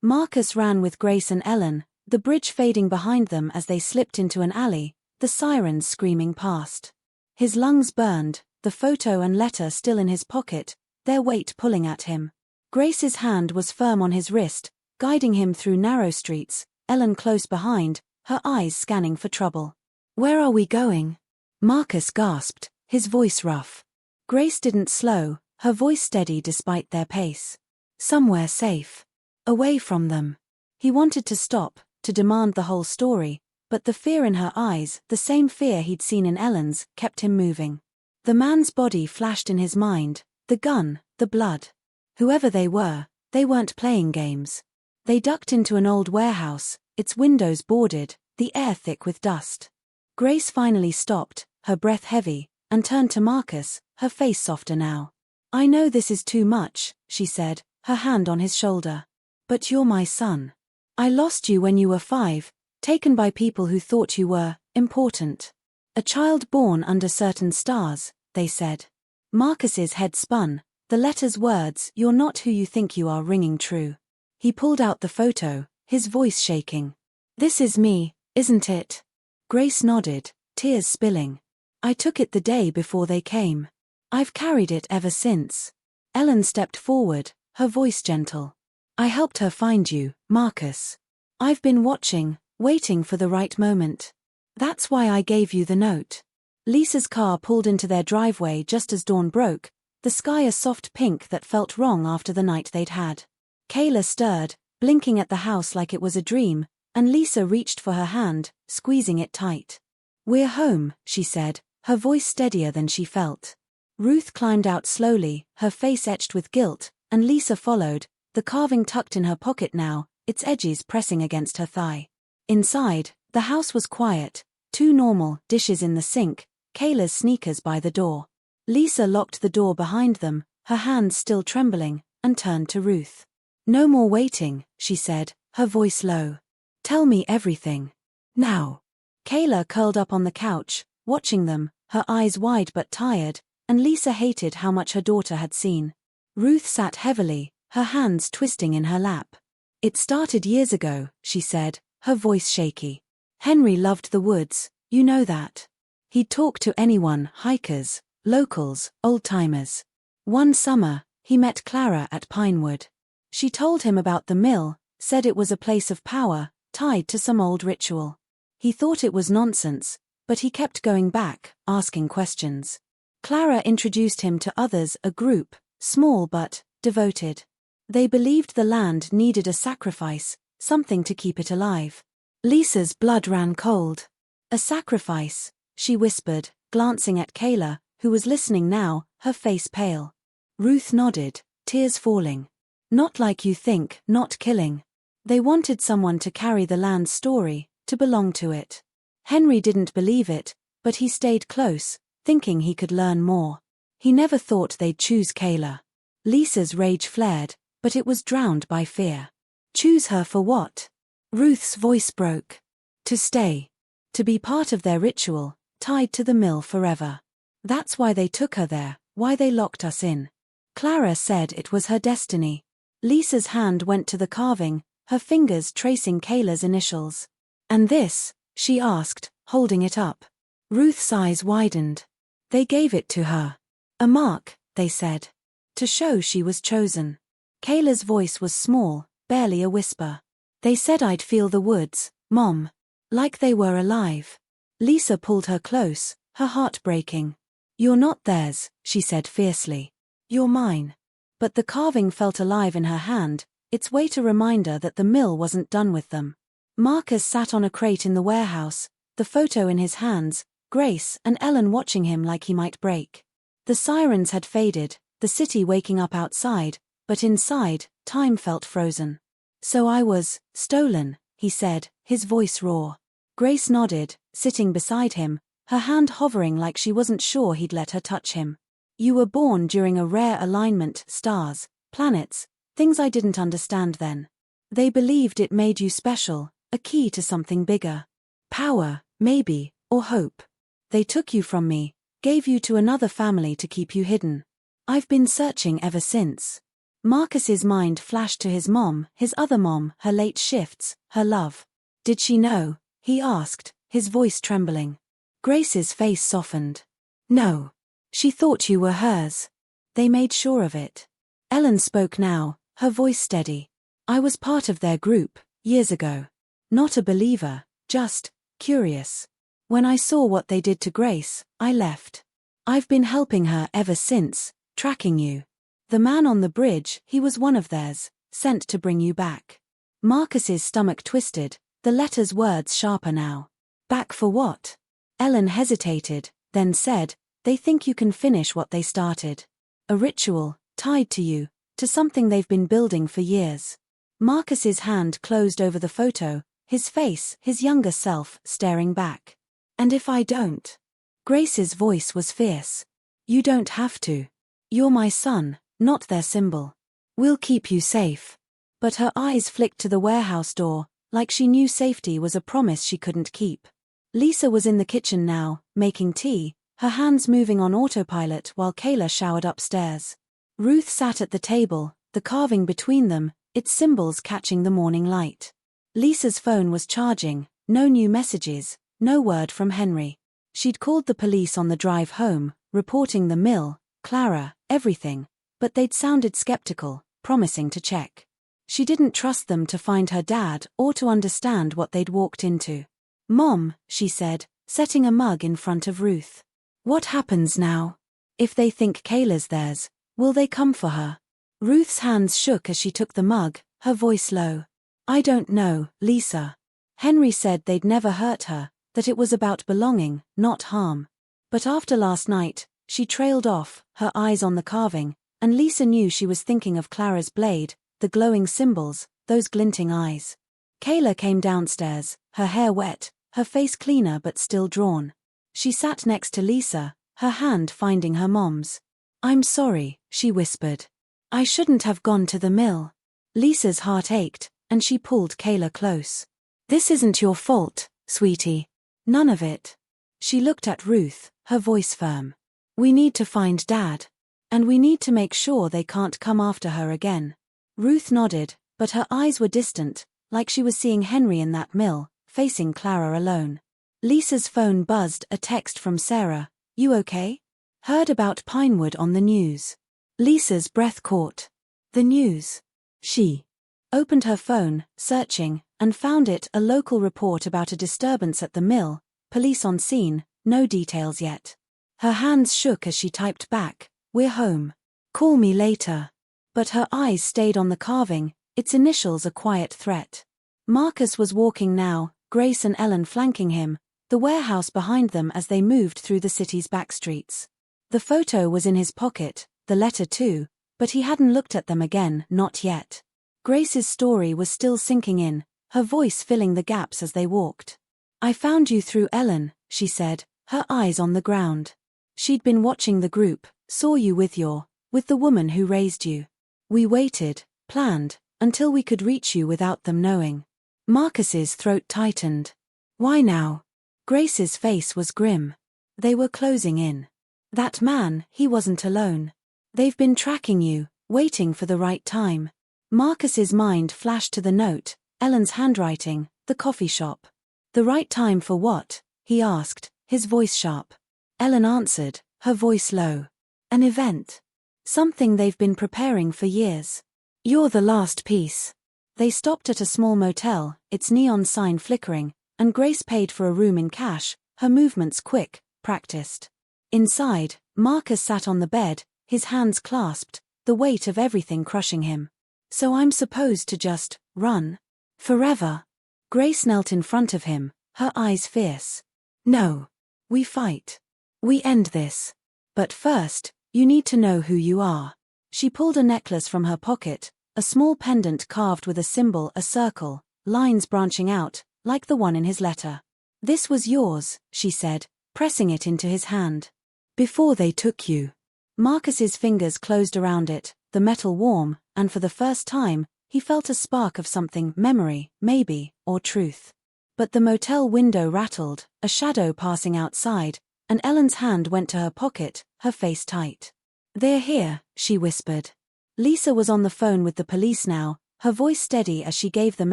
Marcus ran with Grace and Ellen, the bridge fading behind them as they slipped into an alley, the sirens screaming past. His lungs burned, the photo and letter still in his pocket, their weight pulling at him. Grace's hand was firm on his wrist, guiding him through narrow streets, Ellen close behind, her eyes scanning for trouble. "Where are we going?" Marcus gasped, his voice rough. Grace didn't slow, her voice steady despite their pace. "Somewhere safe. Away from them." He wanted to stop, to demand the whole story, but the fear in her eyes, the same fear he'd seen in Ellen's, kept him moving. The man's body flashed in his mind, the gun, the blood. Whoever they weren't playing games. They ducked into an old warehouse, its windows boarded, the air thick with dust. Grace finally stopped, her breath heavy, and turned to Marcus, her face softer now. "I know this is too much," she said, her hand on his shoulder. "But you're my son. I lost you when you were 5, taken by people who thought you were important. A child born under certain stars," they said. Marcus's head spun, the letter's words, "You're not who you think you are," ringing true. He pulled out the photo, his voice shaking. "This is me, isn't it?" Grace nodded, tears spilling. "I took it the day before they came. I've carried it ever since." Ellen stepped forward, her voice gentle. "I helped her find you, Marcus. I've been watching, waiting for the right moment. That's why I gave you the note." Lisa's car pulled into their driveway just as dawn broke, the sky a soft pink that felt wrong after the night they'd had. Kayla stirred, blinking at the house like it was a dream, and Lisa reached for her hand, squeezing it tight. "We're home," she said, her voice steadier than she felt. Ruth climbed out slowly, her face etched with guilt, and Lisa followed, the carving tucked in her pocket now, its edges pressing against her thigh. Inside, the house was quiet, too normal, dishes in the sink, Kayla's sneakers by the door. Lisa locked the door behind them, her hands still trembling, and turned to Ruth. "No more waiting," she said, her voice low. "Tell me everything. Now." Kayla curled up on the couch, watching them, her eyes wide but tired, and Lisa hated how much her daughter had seen. Ruth sat heavily, her hands twisting in her lap. "It started years ago," she said, her voice shaky. "Henry loved the woods, you know that. He'd talk to anyone, hikers, locals, old-timers. One summer, he met Clara at Pinewood. She told him about the mill, said it was a place of power, tied to some old ritual. He thought it was nonsense, but he kept going back, asking questions. Clara introduced him to others, a group, small but devoted. They believed the land needed a sacrifice, something to keep it alive. Lisa's blood ran cold. A sacrifice, she whispered, glancing at Kayla, who was listening now, her face pale. Ruth nodded, tears falling. Not like you think, not killing. They wanted someone to carry the land's story, to belong to it. Henry didn't believe it, but he stayed close, thinking he could learn more. He never thought they'd choose Kayla. Lisa's rage flared, but it was drowned by fear. Choose her for what? Ruth's voice broke. To stay. To be part of their ritual, tied to the mill forever. That's why they took her there, why they locked us in. Clara said it was her destiny. Lisa's hand went to the carving, her fingers tracing Kayla's initials. And this? She asked, holding it up. Ruth's eyes widened. They gave it to her. A mark, they said. To show she was chosen. Kayla's voice was small, barely a whisper. They said I'd feel the woods, Mom. Like they were alive. Lisa pulled her close, her heart breaking. You're not theirs, she said fiercely. You're mine. But the carving felt alive in her hand, its weight a reminder that the mill wasn't done with them. Marcus sat on a crate in the warehouse, the photo in his hands, Grace and Ellen watching him like he might break. The sirens had faded, the city waking up outside, but inside, time felt frozen. So I was stolen, he said, his voice raw. Grace nodded, sitting beside him, her hand hovering like she wasn't sure he'd let her touch him. You were born during a rare alignment, stars, planets, things I didn't understand then. They believed it made you special, a key to something bigger. Power, maybe, or hope. They took you from me, gave you to another family to keep you hidden. I've been searching ever since. Marcus's mind flashed to his mom, his other mom, her late shifts, her love. Did she know? He asked, his voice trembling. Grace's face softened. No. She thought you were hers. They made sure of it. Ellen spoke now, her voice steady. I was part of their group, years ago. Not a believer, just curious. When I saw what they did to Grace, I left. I've been helping her ever since, tracking you. The man on the bridge, he was one of theirs, sent to bring you back. Marcus's stomach twisted, the letter's words sharper now. Back for what? Ellen hesitated, then said, they think you can finish what they started. A ritual, tied to you, to something they've been building for years. Marcus's hand closed over the photo, his face, his younger self, staring back. And if I don't? Grace's voice was fierce. You don't have to. You're my son, not their symbol. We'll keep you safe. But her eyes flicked to the warehouse door, like she knew safety was a promise she couldn't keep. Lisa was in the kitchen now, making tea, her hands moving on autopilot while Kayla showered upstairs. Ruth sat at the table, the carving between them, its symbols catching the morning light. Lisa's phone was charging, no new messages, no word from Henry. She'd called the police on the drive home, reporting the mill, Clara, everything, but they'd sounded skeptical, promising to check. She didn't trust them to find her dad or to understand what they'd walked into. Mom, she said, setting a mug in front of Ruth. What happens now? If they think Kayla's theirs, will they come for her? Ruth's hands shook as she took the mug, her voice low. I don't know, Lisa. Henry said they'd never hurt her, that it was about belonging, not harm. But after last night, she trailed off, her eyes on the carving, and Lisa knew she was thinking of Clara's blade, the glowing symbols, those glinting eyes. Kayla came downstairs, her hair wet, her face cleaner but still drawn. She sat next to Lisa, her hand finding her mom's. I'm sorry, she whispered. I shouldn't have gone to the mill. Lisa's heart ached, and she pulled Kayla close. This isn't your fault, sweetie. None of it. She looked at Ruth, her voice firm. We need to find Dad. And we need to make sure they can't come after her again. Ruth nodded, but her eyes were distant, like she was seeing Henry in that mill, facing Clara alone. Lisa's phone buzzed, a text from Sarah. You okay? Heard about Pinewood on the news. Lisa's breath caught. The news. She opened her phone, searching, and found it, a local report about a disturbance at the mill, police on scene, no details yet. Her hands shook as she typed back, "We're home. Call me later." But her eyes stayed on the carving, its initials a quiet threat. Marcus was walking now, Grace and Ellen flanking him, the warehouse behind them as they moved through the city's back streets. The photo was in his pocket, the letter too, but he hadn't looked at them again, not yet. Grace's story was still sinking in, her voice filling the gaps as they walked. "I found you through Ellen," she said, her eyes on the ground. She'd been watching the group, saw you with the woman who raised you. We waited, planned, until we could reach you without them knowing. Marcus's throat tightened. "Why now?" Grace's face was grim. They were closing in. That man, he wasn't alone. They've been tracking you, waiting for the right time. Marcus's mind flashed to the note, Ellen's handwriting, the coffee shop. "The right time for what?" he asked, his voice sharp. Ellen answered, her voice low. "An event. Something they've been preparing for years. You're the last piece." They stopped at a small motel, its neon sign flickering, and Grace paid for a room in cash, her movements quick, practiced. Inside, Marcus sat on the bed, his hands clasped, the weight of everything crushing him. "So I'm supposed to just run? Forever?" Grace knelt in front of him, her eyes fierce. "No. We fight. We end this. But first, you need to know who you are." She pulled a necklace from her pocket, a small pendant carved with a symbol, a circle, lines branching out, like the one in his letter. "This was yours," she said, pressing it into his hand. "Before they took you." Marcus's fingers closed around it, the metal warm, and for the first time, he felt a spark of something, memory, maybe, or truth. But the motel window rattled, a shadow passing outside, and Ellen's hand went to her pocket, her face tight. "They're here," she whispered. Lisa was on the phone with the police now, her voice steady as she gave them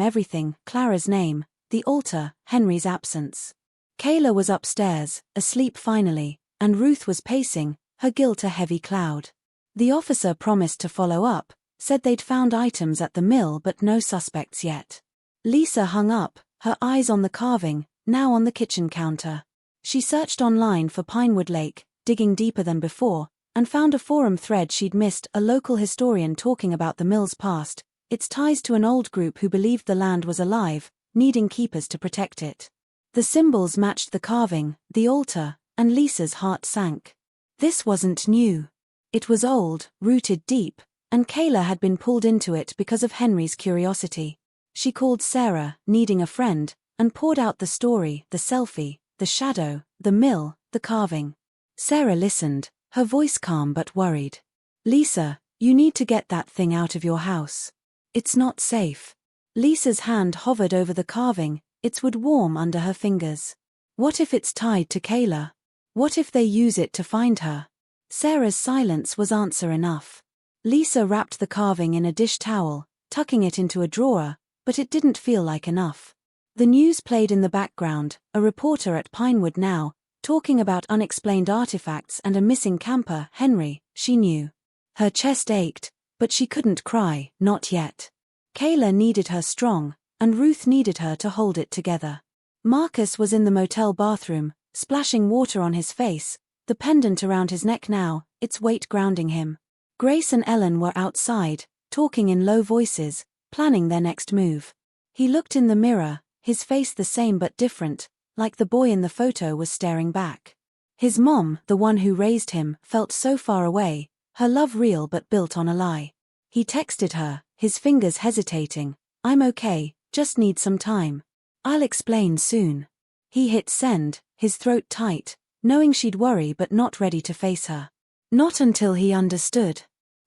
everything, Clara's name, the altar, Henry's absence. Kayla was upstairs, asleep finally, and Ruth was pacing, her guilt a heavy cloud. The officer promised to follow up, said they'd found items at the mill but no suspects yet. Lisa hung up, her eyes on the carving, now on the kitchen counter. She searched online for Pinewood Lake, digging deeper than before, and found a forum thread she'd missed, a local historian talking about the mill's past, its ties to an old group who believed the land was alive, needing keepers to protect it. The symbols matched the carving, the altar, and Lisa's heart sank. This wasn't new. It was old, rooted deep, and Kayla had been pulled into it because of Henry's curiosity. She called Sarah, needing a friend, and poured out the story, the selfie, the shadow, the mill, the carving. Sarah listened, her voice calm but worried. "Lisa, you need to get that thing out of your house. It's not safe." Lisa's hand hovered over the carving, its wood warm under her fingers. "What if it's tied to Kayla? What if they use it to find her?" Sarah's silence was answer enough. Lisa wrapped the carving in a dish towel, tucking it into a drawer, but it didn't feel like enough. The news played in the background, a reporter at Pinewood now, talking about unexplained artifacts and a missing camper, Henry, she knew. Her chest ached, but she couldn't cry, not yet. Kayla needed her strong, and Ruth needed her to hold it together. Marcus was in the motel bathroom, splashing water on his face, the pendant around his neck now, its weight grounding him. Grace and Ellen were outside, talking in low voices, planning their next move. He looked in the mirror, his face the same but different, like the boy in the photo was staring back. His mom, the one who raised him, felt so far away, her love real but built on a lie. He texted her, his fingers hesitating, "I'm okay, just need some time. I'll explain soon." He hit send, his throat tight, knowing she'd worry but not ready to face her. Not until he understood.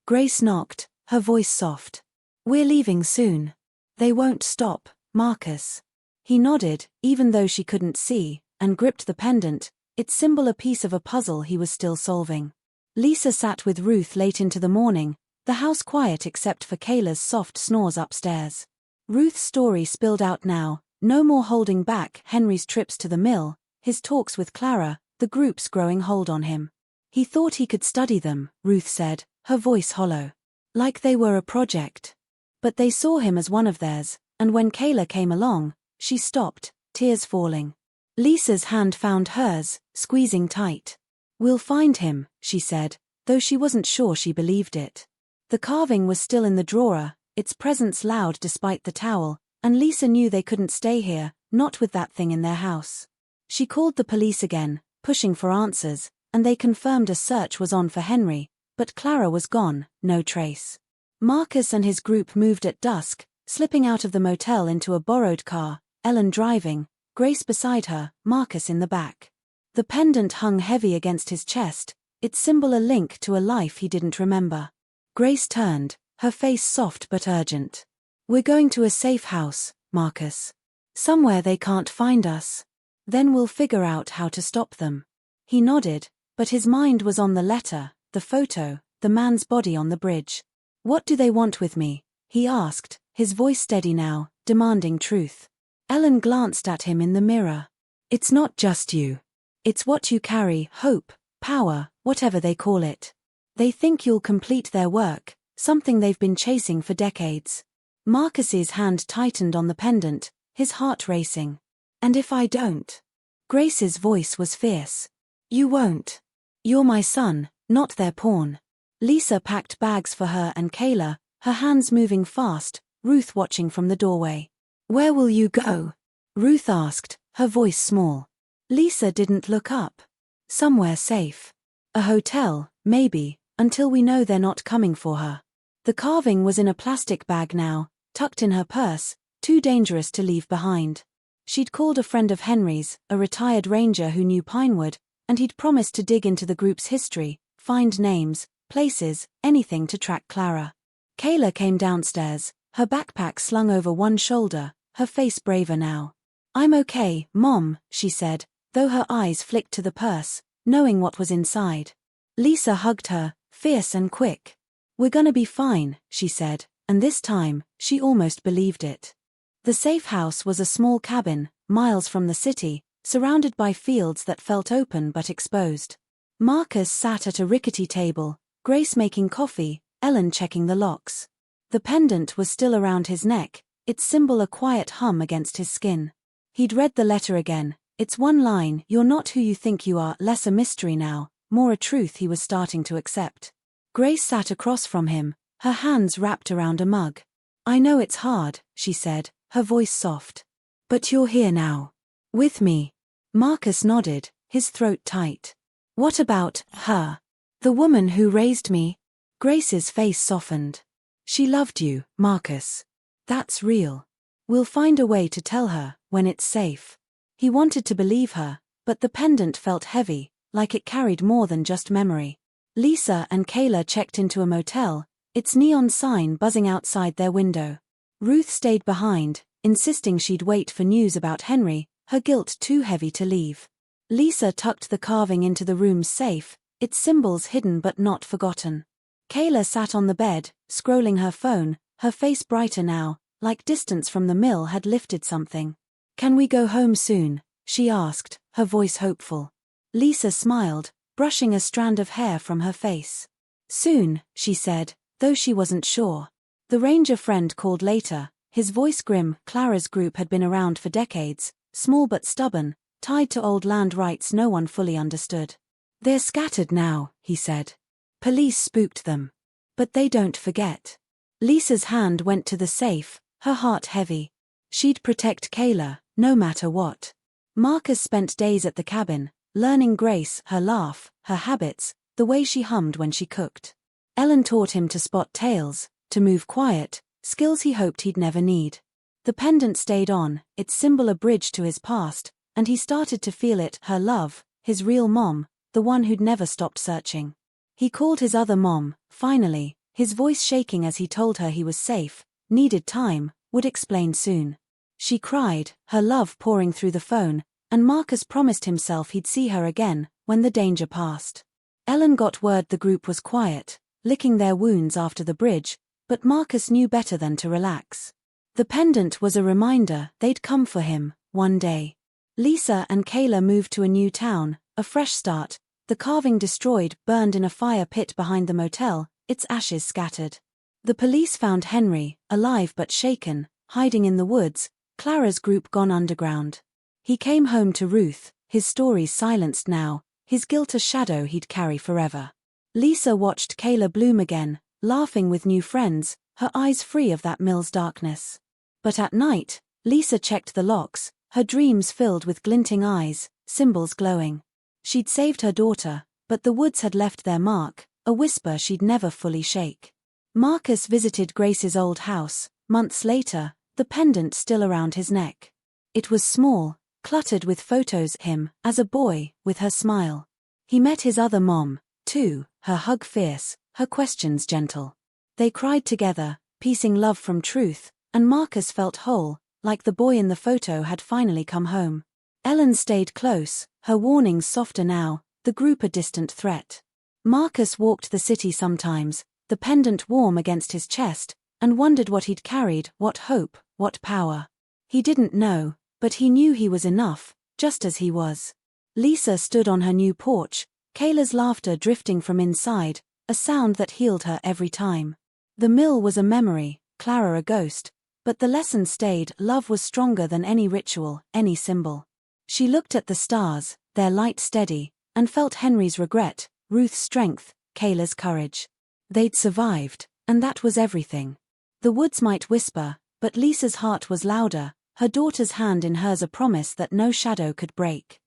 Grace knocked, her voice soft. "We're leaving soon. They won't stop, Marcus." He nodded, even though she couldn't see, and gripped the pendant, its symbol a piece of a puzzle he was still solving. Lisa sat with Ruth late into the morning, the house quiet except for Kayla's soft snores upstairs. Ruth's story spilled out now, no more holding back, Henry's trips to the mill, his talks with Clara, the group's growing hold on him. He thought he could study them, Ruth said, her voice hollow. Like they were a project. But they saw him as one of theirs, and when Kayla came along, she stopped, tears falling. Lisa's hand found hers, squeezing tight. "We'll find him," she said, though she wasn't sure she believed it. The carving was still in the drawer, its presence loud despite the towel, and Lisa knew they couldn't stay here, not with that thing in their house. She called the police again, pushing for answers, and they confirmed a search was on for Henry, but Clara was gone, no trace. Marcus and his group moved at dusk, slipping out of the motel into a borrowed car, Ellen driving, Grace beside her, Marcus in the back. The pendant hung heavy against his chest, its symbol a link to a life he didn't remember. Grace turned, her face soft but urgent. "We're going to a safe house, Marcus. Somewhere they can't find us. Then we'll figure out how to stop them." He nodded, but his mind was on the letter, the photo, the man's body on the bridge. "What do they want with me?" he asked, his voice steady now, demanding truth. Ellen glanced at him in the mirror. "It's not just you. It's what you carry, hope, power, whatever they call it. They think you'll complete their work, something they've been chasing for decades." Marcus's hand tightened on the pendant, his heart racing. "And if I don't?" Grace's voice was fierce. "You won't. You're my son, not their pawn." Lisa packed bags for her and Kayla, her hands moving fast, Ruth watching from the doorway. "Where will you go?" Ruth asked, her voice small. Lisa didn't look up. "Somewhere safe. A hotel, maybe, until we know they're not coming for her." The carving was in a plastic bag now, tucked in her purse, too dangerous to leave behind. She'd called a friend of Henry's, a retired ranger who knew Pinewood, and he'd promised to dig into the group's history, find names, places, anything to track Clara. Kayla came downstairs, her backpack slung over one shoulder, her face braver now. "I'm okay, Mom," she said, though her eyes flicked to the purse, knowing what was inside. Lisa hugged her, fierce and quick. "We're gonna be fine," she said, and this time, she almost believed it. The safe house was a small cabin, miles from the city, surrounded by fields that felt open but exposed. Marcus sat at a rickety table, Grace making coffee, Ellen checking the locks. The pendant was still around his neck, its symbol a quiet hum against his skin. He'd read the letter again, its one line, "You're not who you think you are," less a mystery now, more a truth he was starting to accept. Grace sat across from him, her hands wrapped around a mug. "I know it's hard," she said, her voice soft. "But you're here now. With me." Marcus nodded, his throat tight. "What about her? The woman who raised me?" Grace's face softened. "She loved you, Marcus. That's real. We'll find a way to tell her, when it's safe." He wanted to believe her, but the pendant felt heavy, like it carried more than just memory. Lisa and Kayla checked into a motel, its neon sign buzzing outside their window. Ruth stayed behind, insisting she'd wait for news about Henry, her guilt too heavy to leave. Lisa tucked the carving into the room's safe, its symbols hidden but not forgotten. Kayla sat on the bed, scrolling her phone, her face brighter now, like distance from the mill had lifted something. "Can we go home soon?" she asked, her voice hopeful. Lisa smiled, brushing a strand of hair from her face. "Soon," she said, though she wasn't sure. The ranger friend called later, his voice grim. Clara's group had been around for decades, small but stubborn, tied to old land rights no one fully understood. "They're scattered now," he said. "Police spooked them. But they don't forget." Lisa's hand went to the safe, her heart heavy. She'd protect Kayla, no matter what. Marcus spent days at the cabin, learning Grace, her laugh, her habits, the way she hummed when she cooked. Ellen taught him to spot tails, to move quiet, skills he hoped he'd never need. The pendant stayed on, its symbol a bridge to his past, and he started to feel it, her love, his real mom, the one who'd never stopped searching. He called his other mom, finally, his voice shaking as he told her he was safe, needed time, would explain soon. She cried, her love pouring through the phone, and Marcus promised himself he'd see her again, when the danger passed. Ellen got word the group was quiet, licking their wounds after the bridge, but Marcus knew better than to relax. The pendant was a reminder they'd come for him, one day. Lisa and Kayla moved to a new town, a fresh start, the carving destroyed, burned in a fire pit behind the motel, its ashes scattered. The police found Henry, alive but shaken, hiding in the woods, Clara's group gone underground. He came home to Ruth, his stories silenced now, his guilt a shadow he'd carry forever. Lisa watched Kayla bloom again, laughing with new friends, her eyes free of that mill's darkness. But at night, Lisa checked the locks, her dreams filled with glinting eyes, symbols glowing. She'd saved her daughter, but the woods had left their mark, a whisper she'd never fully shake. Marcus visited Grace's old house, months later, the pendant still around his neck. It was small, cluttered with photos of him, as a boy, with her smile. He met his other mom, too, her hug fierce, her questions gentle. They cried together, piecing love from truth, and Marcus felt whole, like the boy in the photo had finally come home. Ellen stayed close, her warnings softer now, the group a distant threat. Marcus walked the city sometimes, the pendant warm against his chest, and wondered what he'd carried, what hope, what power. He didn't know, but he knew he was enough, just as he was. Lisa stood on her new porch, Kayla's laughter drifting from inside, a sound that healed her every time. The mill was a memory, Clara a ghost, but the lesson stayed. Love was stronger than any ritual, any symbol. She looked at the stars, their light steady, and felt Henry's regret, Ruth's strength, Kayla's courage. They'd survived, and that was everything. The woods might whisper, but Lisa's heart was louder, her daughter's hand in hers a promise that no shadow could break.